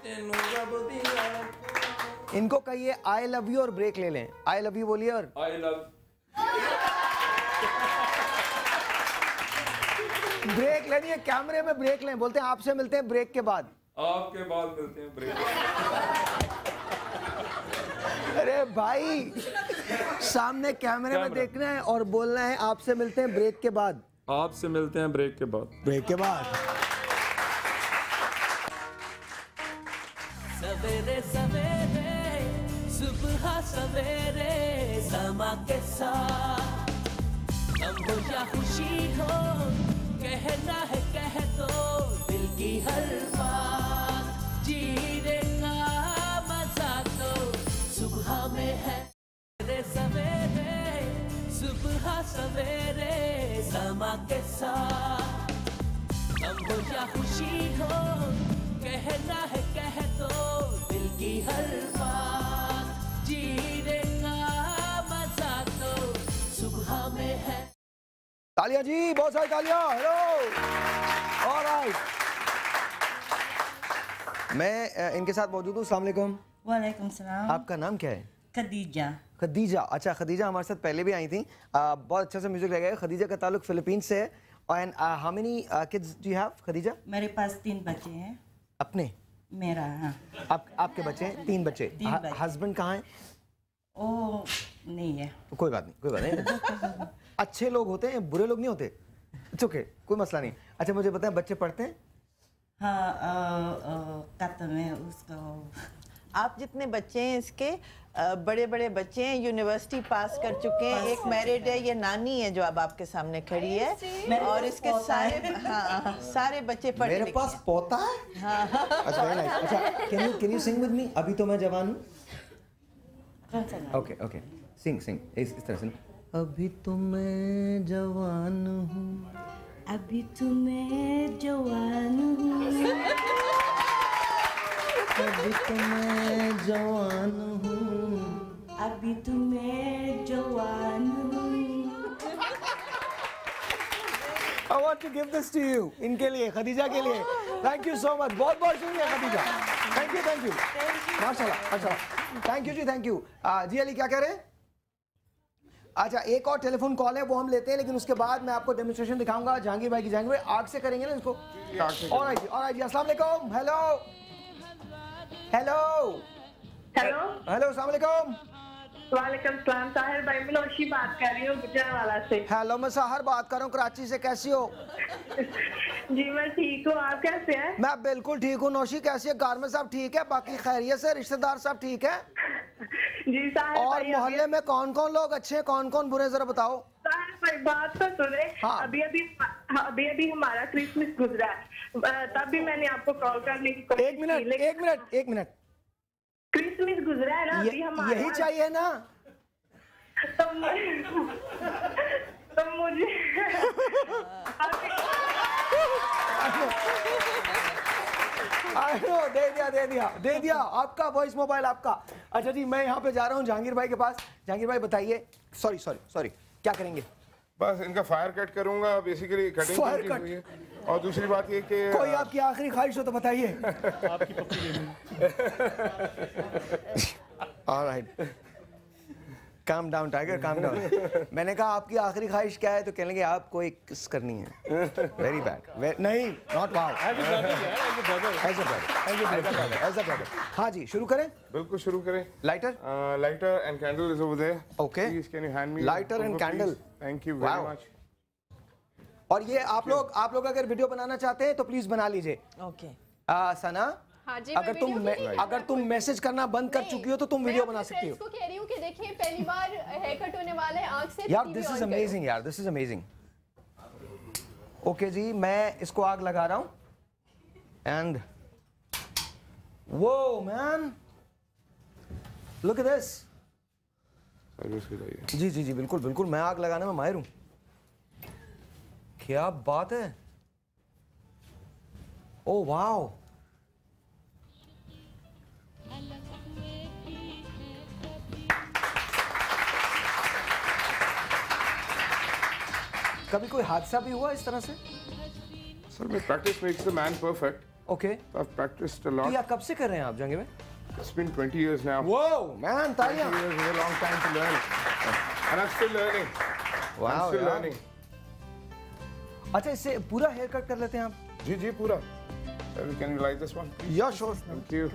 तेनू रब दिया रखा। इनको कहिए आई लव यू और ब्रेक ले लें। आई लव यू बोलिए और आई लव। ब्रेक लेनी है, कैमरे में ब्रेक लें। बोलते हैं आपसे मिलते हैं ब्रेक के बाद। आपके बाद मिलते हैं ब्रेक। अरे भाई सामने कैमरे में देखना है और बोलना है आपसे मिलते हैं ब्रेक के बाद। आपसे मिलते हैं ब्रेक के बाद। ब्रेक के बाद। सवेरे सवेरे सुबह सवेरे समा के साथ गम हो या खुशी हो, कहना है कह दो दिल की हर बात, जीने का मजा तो सुबह में है। सवेरे सवेरे सुबह सवेरे समा के साथ गम हो या खुशी हो, कहना है कह दो दिल की हर बात, जीने का मजा तो सुबह में है। तालियां जी, बहुत सारी तालियां। Hello, alright. मैं इनके साथ मौजूद हूँ। अस्सलाम वालेकुम। वालेकुम सलाम। आपका नाम क्या है? खदीजा। खदीजा, अच्छा खदीजा हमारे साथ पहले भी आई थी। बहुत अच्छा सा म्यूजिक लगाया। खदीजा का ताल्लुक फिलीपींस से है। And how many kids do you have Khadija? मेरे पास 3 बच्चे हैं। अपने? मेरा, हाँ। आपके बच्चे हैं? 3 बच्चे। हस्बैंड कहाँ हैं? ओ नहीं है। कोई बात नहीं, कोई बात नहीं। अच्छे लोग होते हैं, बुरे लोग नहीं होते। इट्स ओके, कोई मसला नहीं। अच्छा मुझे बताएं, बच्चे पढ़ते हैं? हाँ, खत्म है उसको। आप जितने बच्चे हैं इसके बड़े बड़े बच्चे हैं, यूनिवर्सिटी पास कर चुके हैं। एक मैरिड है, ये नानी है जो अब आपके सामने खड़ी है, और इसके सारे सारे बच्चे पढ़े लिखे। मेरे पास पोता है? हाँ। अच्छा वेरी नाइस। अच्छा can you sing with me? अभी तो मैं जवान हूँ। ओके ओके, सिंग सिंग इस तरह से। अभी तो मैं जवान हूँ, अभी तो मैं जवान हूँ, अभी तो मैं जवान हूँ, अभी तो मैं जवान हूँ। I want to give this to you, इनके लिए, खदीजा के लिए। Thank you so much, बहुत बहुत शुक्रिया खदीजा। Thank you, माशाल्लाह माशाल्लाह। थैंक यू जी, थैंक यू। जी अली क्या कह रहे हैं? अच्छा एक और टेलीफोन कॉल है, वो हम लेते हैं, लेकिन उसके बाद मैं आपको डेमोन्स्ट्रेशन दिखाऊंगा जहांगीर भाई की। जहांगीर भाई आग से करेंगे ना इसको? ऑलराइट जी, अस्सलाम वालेकुम। हेलो हेलो हेलो हेलो, अस्सलाम वालेकुम। वालेकुम सलाम। साहिर भाई, मैं नौशी बात कर रही हूँ गुजरांवाला से। हेलो, मैं साहर बात कर रहा हूँ कराची से। कैसी हो? जी मैं ठीक हूँ, आप कैसे हैं? मैं बिल्कुल ठीक हूँ। नौशी कैसी है? घर में सब ठीक है? बाकी खैरियत से? रिश्तेदार सब ठीक है? जी साहिर और भाई, मोहल्ले में कौन कौन लोग अच्छे हैं, कौन कौन बुरे, जरा बताओ। साहिर भाई बात तो सुने। हाँ। अभी अभी हमारा क्रिसमस गुजरा है, तब भी मैंने आपको कॉल करने की कोशिश की। एक मिनट। क्रिसमस गुजरा है ना अभी हमारा। यही चाहिए ना? तो मुझे दे दिया आपका वॉइस मोबाइल आपका। अच्छा जी, मैं यहाँ पे जा रहा हूँ जहांगीर भाई के पास। जहांगीर भाई बताइए। सॉरी क्या करेंगे? बस इनका फायर कट करूंगा बेसिकली, कटिंग हुई है। और दूसरी बात ये कि कोई आपकी आखिरी ख्वाहिश हो तो बताइए। आपकी puppy all right, calm down tiger, calm down. मैंने कहा आपकी आखिरी ख्वाहिश क्या है, तो कहने लगे आपको एक किस करनी है। Very bad. नहीं, नॉट वाओ। हाँ जी, शुरू करें? बिल्कुल शुरू करें। Lighter and candle is over there. Okay, please can you hand me lighter and candle? Thank you very much. और ये आप लोग अगर वीडियो बनाना चाहते हैं तो प्लीज बना लीजिए। ओके। सना, हाँ जी, अगर तुम मैसेज करना बंद कर चुकी हो तो तुम वीडियो बना सकती हो। मैं कह रही हूँ कि देखिए पहली बार हेयर कट होने वाला है आग से। यार दिस इज अमेजिंग, यार दिस इज अमेजिंग। ओके जी, मैं इसको आग लगा रहा हूँ। एंड वो मैन, लुक एट दिस। जी बिल्कुल, मैं आग लगाने में माहिर हूँ। क्या बात है। ओ वाओ, कभी कोई हादसा भी हुआ इस तरह से? सर मैं practice makes the man perfect. Okay. So I've practiced a lot. तो आप कब से कर रहे हैं आप जंगे में? It's been 20 years now. Whoa, man, 20 years is a long time to learn. And I'm still learning. Wow, I'm still yeah. learning. अच्छा, इससे पूरा हेयर कट कर लेते हैं आप? जी जी पूरा। Can you like this one? Yeah, sure. Thank you.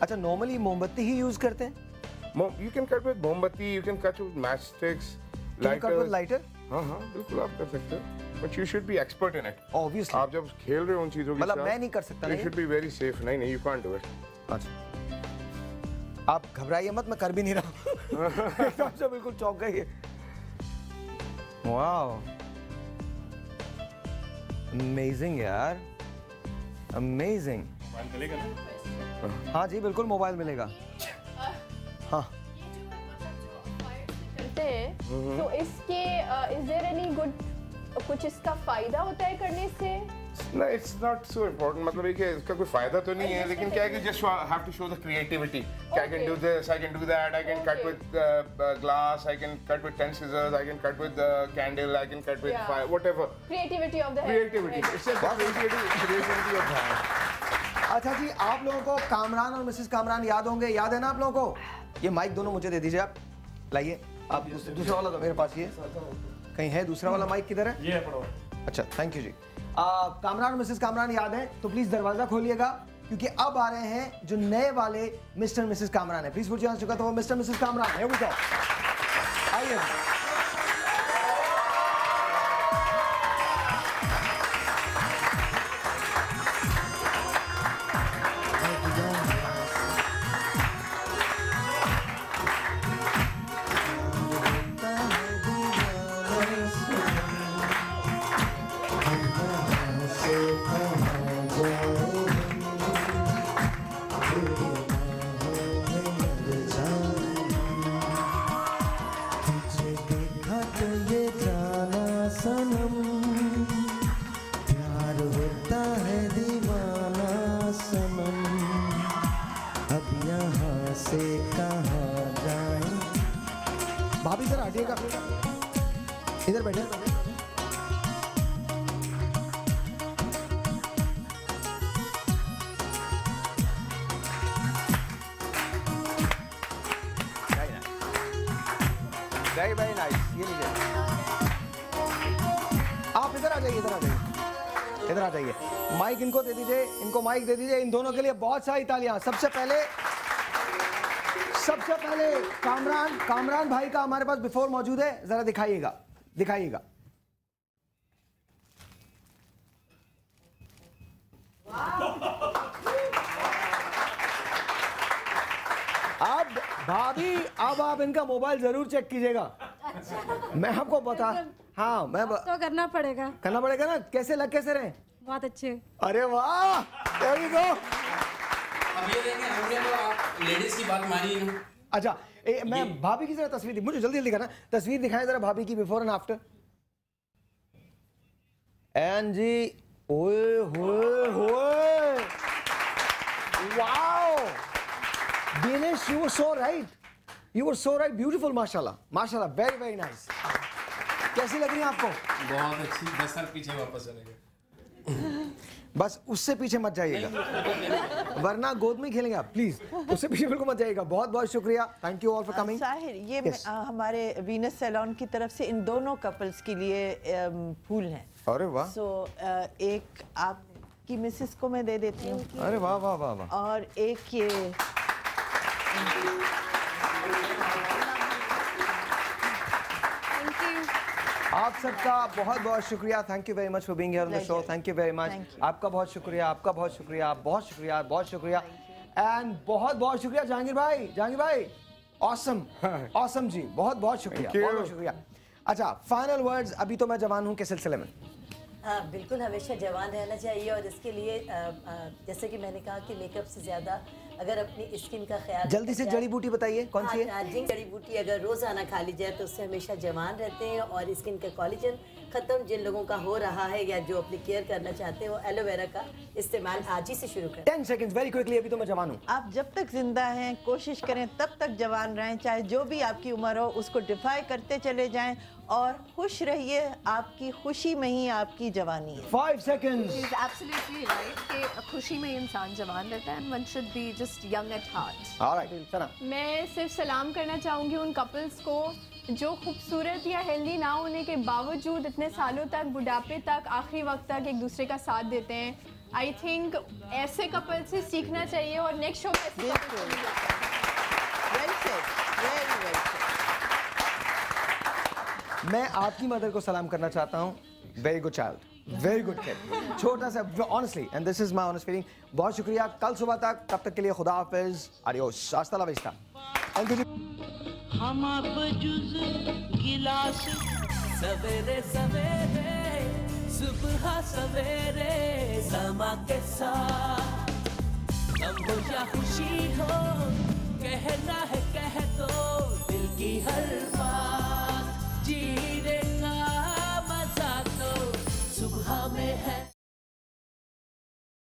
अच्छा, normally मोमबत्ती ही यूज करते हैं? You can cut with मोमबत्ती, you can cut with matchsticks, lighters. Can you cut with lighter? हाँ हाँ बिल्कुल आप कर सकते हो। But you should be expert in it. Obviously. आप जब खेल रहे हो उन चीजों के साथ, मतलब मैं नहीं कर सकता। You should be very safe. नहीं, you can't do it. अच्छा। आप घबराइए मत, मैं कर भी नहीं रहा हूँ। एकदम से बिल्कुल चौंक गए। वाओ। Amazing यार। Amazing। मोबाइल मिलेगा ना? हाँ जी बिल्कुल मोबाइल मिलेगा। हाँ। करते हैं तो इसके इज देयर एनी गुड, कुछ इसका फायदा होता है करने से? No, it's not so important. मतलब ये कि इसका कोई फायदा तो नहीं है, लेकिन क्या है कि just have to show the creativity. I can do this, I can do that, I can cut with glass, I can cut with 10 scissors, I can cut with candle, I can cut with fire, whatever. Creativity of the head. Creativity. It's just the creativity of the hand. अच्छा जी, आप लोगों को कामरान और Mrs Kamran याद होंगे, याद है ना आप लोगों को? ये माइक दोनों मुझे दे दीजिए आप, लाइए। आप दूसरा वाला तो मेरे पास ये कहीं है, दूसरा वाला माइक किधर है? ये पढ़ो। अच्छा, थैंक यू जी। कामरान और मिसेस कामरान याद है तो प्लीज दरवाजा खोलिएगा, क्योंकि अब आ रहे हैं जो नए वाले मिस्टर मिसेस कामरान है। Please put your hands together for mister missus Kamran. Here we go. आइए। भाभी सर हटिएगा, इधर बैठे। Very nice. ये लीजिए, आप इधर आ जाइए, इधर आ जाइए, इधर आ जाइए। माइक इनको दे दीजिए, इनको माइक दे दीजिए। इन दोनों के लिए बहुत सारी तालियां। सबसे पहले कामरान भाई का हमारे पास बिफोर मौजूद है, जरा दिखाइएगा, दिखाइएगा। अब भाभी, अब आप इनका मोबाइल जरूर चेक कीजिएगा। अच्छा। मैं आपको बता, हाँ मैं तो करना पड़ेगा ना। कैसे रहे? बहुत अच्छे। अरे वाह, there you go। अब ये देखें, हमने तो आप लेडीज की बात मानी ना। अच्छा, मैं भाभी की जरा तस्वीर मुझे जल्दी दिखाना, तस्वीर दिखाएं जरा भाभी की बिफोर एंड आफ्टर। एंड जी, ओए होए होए, wow Dinesh, you were so right, beautiful, माशाल्लाह, very nice। कैसी लग रही है आपको? बहुत अच्छी। 10 साल पीछे वापस चले गए। बस उससे पीछे मत जाइएगा, वरना गोद में खेलेंगे आप। प्लीज उससे पीछे बिल्कुल मत जाइएगा। बहुत बहुत शुक्रिया, thank you all for coming. Sahir, ये हमारे वीनस सैलून की तरफ से इन दोनों कपल्स के लिए फूल हैं। अरे वाह। सो एक आपकी मिसेस को मैं दे देती हूँ। अरे वाह वाह वाह वाह। और एक ये आप सबका बहुत बहुत शुक्रिया। Thank you very much for being here on the show. Thank you very much. आपका बहुत शुक्रिया, आपका बहुत शुक्रिया, बहुत शुक्रिया, बहुत शुक्रिया। एंड बहुत बहुत शुक्रिया जहांगीर भाई। ऑसम जी, बहुत बहुत शुक्रिया, बहुत बहुत शुक्रिया। अच्छा, फाइनल वर्ड्स अभी तो मैं जवान हूँ के सिलसिले में। हाँ बिल्कुल, हमेशा जवान रहना चाहिए। और इसके लिए जैसे कि मैंने कहा कि मेकअप से ज़्यादा अगर अपनी स्किन का ख्याल, जल्दी से जड़ी बूटी बताइए कौन सी है? जिंक जड़ी बूटी अगर रोज़ाना खा ली जाए तो उससे हमेशा जवान रहते हैं और स्किन का कॉलेजन ख़त्म जिन लोगों का हो रहा है या जो अपनी केयर करना चाहते हैं वो एलोवेरा का इस्तेमाल आज ही से शुरू करें। 10 seconds वेरी क्विकली, अभी तो मैं जवान हूँ। आप जब तक जिंदा हैं कोशिश करें तब तक जवान रहें, चाहे जो भी आपकी उम्र हो उसको डिफाई करते चले जाएं और खुश रहिए। आपकी खुशी में ही आपकी जवानी है। 5 seconds। She's absolutely right कि खुशी में इंसान जवान रहता है and one should be just young at heart. Alright, सना। मैं सिर्फ सलाम करना चाहूँगी उन कपल्स को जो खूबसूरत या हेल्दी ना होने के बावजूद इतने सालों तक, बुढ़ापे तक, आखिरी वक्त तक एक दूसरे का साथ देते हैं। आई थिंक ऐसे कपल से सीखना चाहिए और नेक्स्ट शो में ऐसे मैं आपकी मदर को सलाम करना चाहता हूँ। Very good child, very good kid, छोटा सा, honestly, and this is my honest feeling. बहुत शुक्रिया, कल सुबह तक, तब तक के लिए खुदा हाफिज, आडियोस, हस्ता ला विस्ता। हम बजुज गिलास सवेरे सवेरे सुबह सवेरे समा के साथ गम हो या खुशी हो कहना है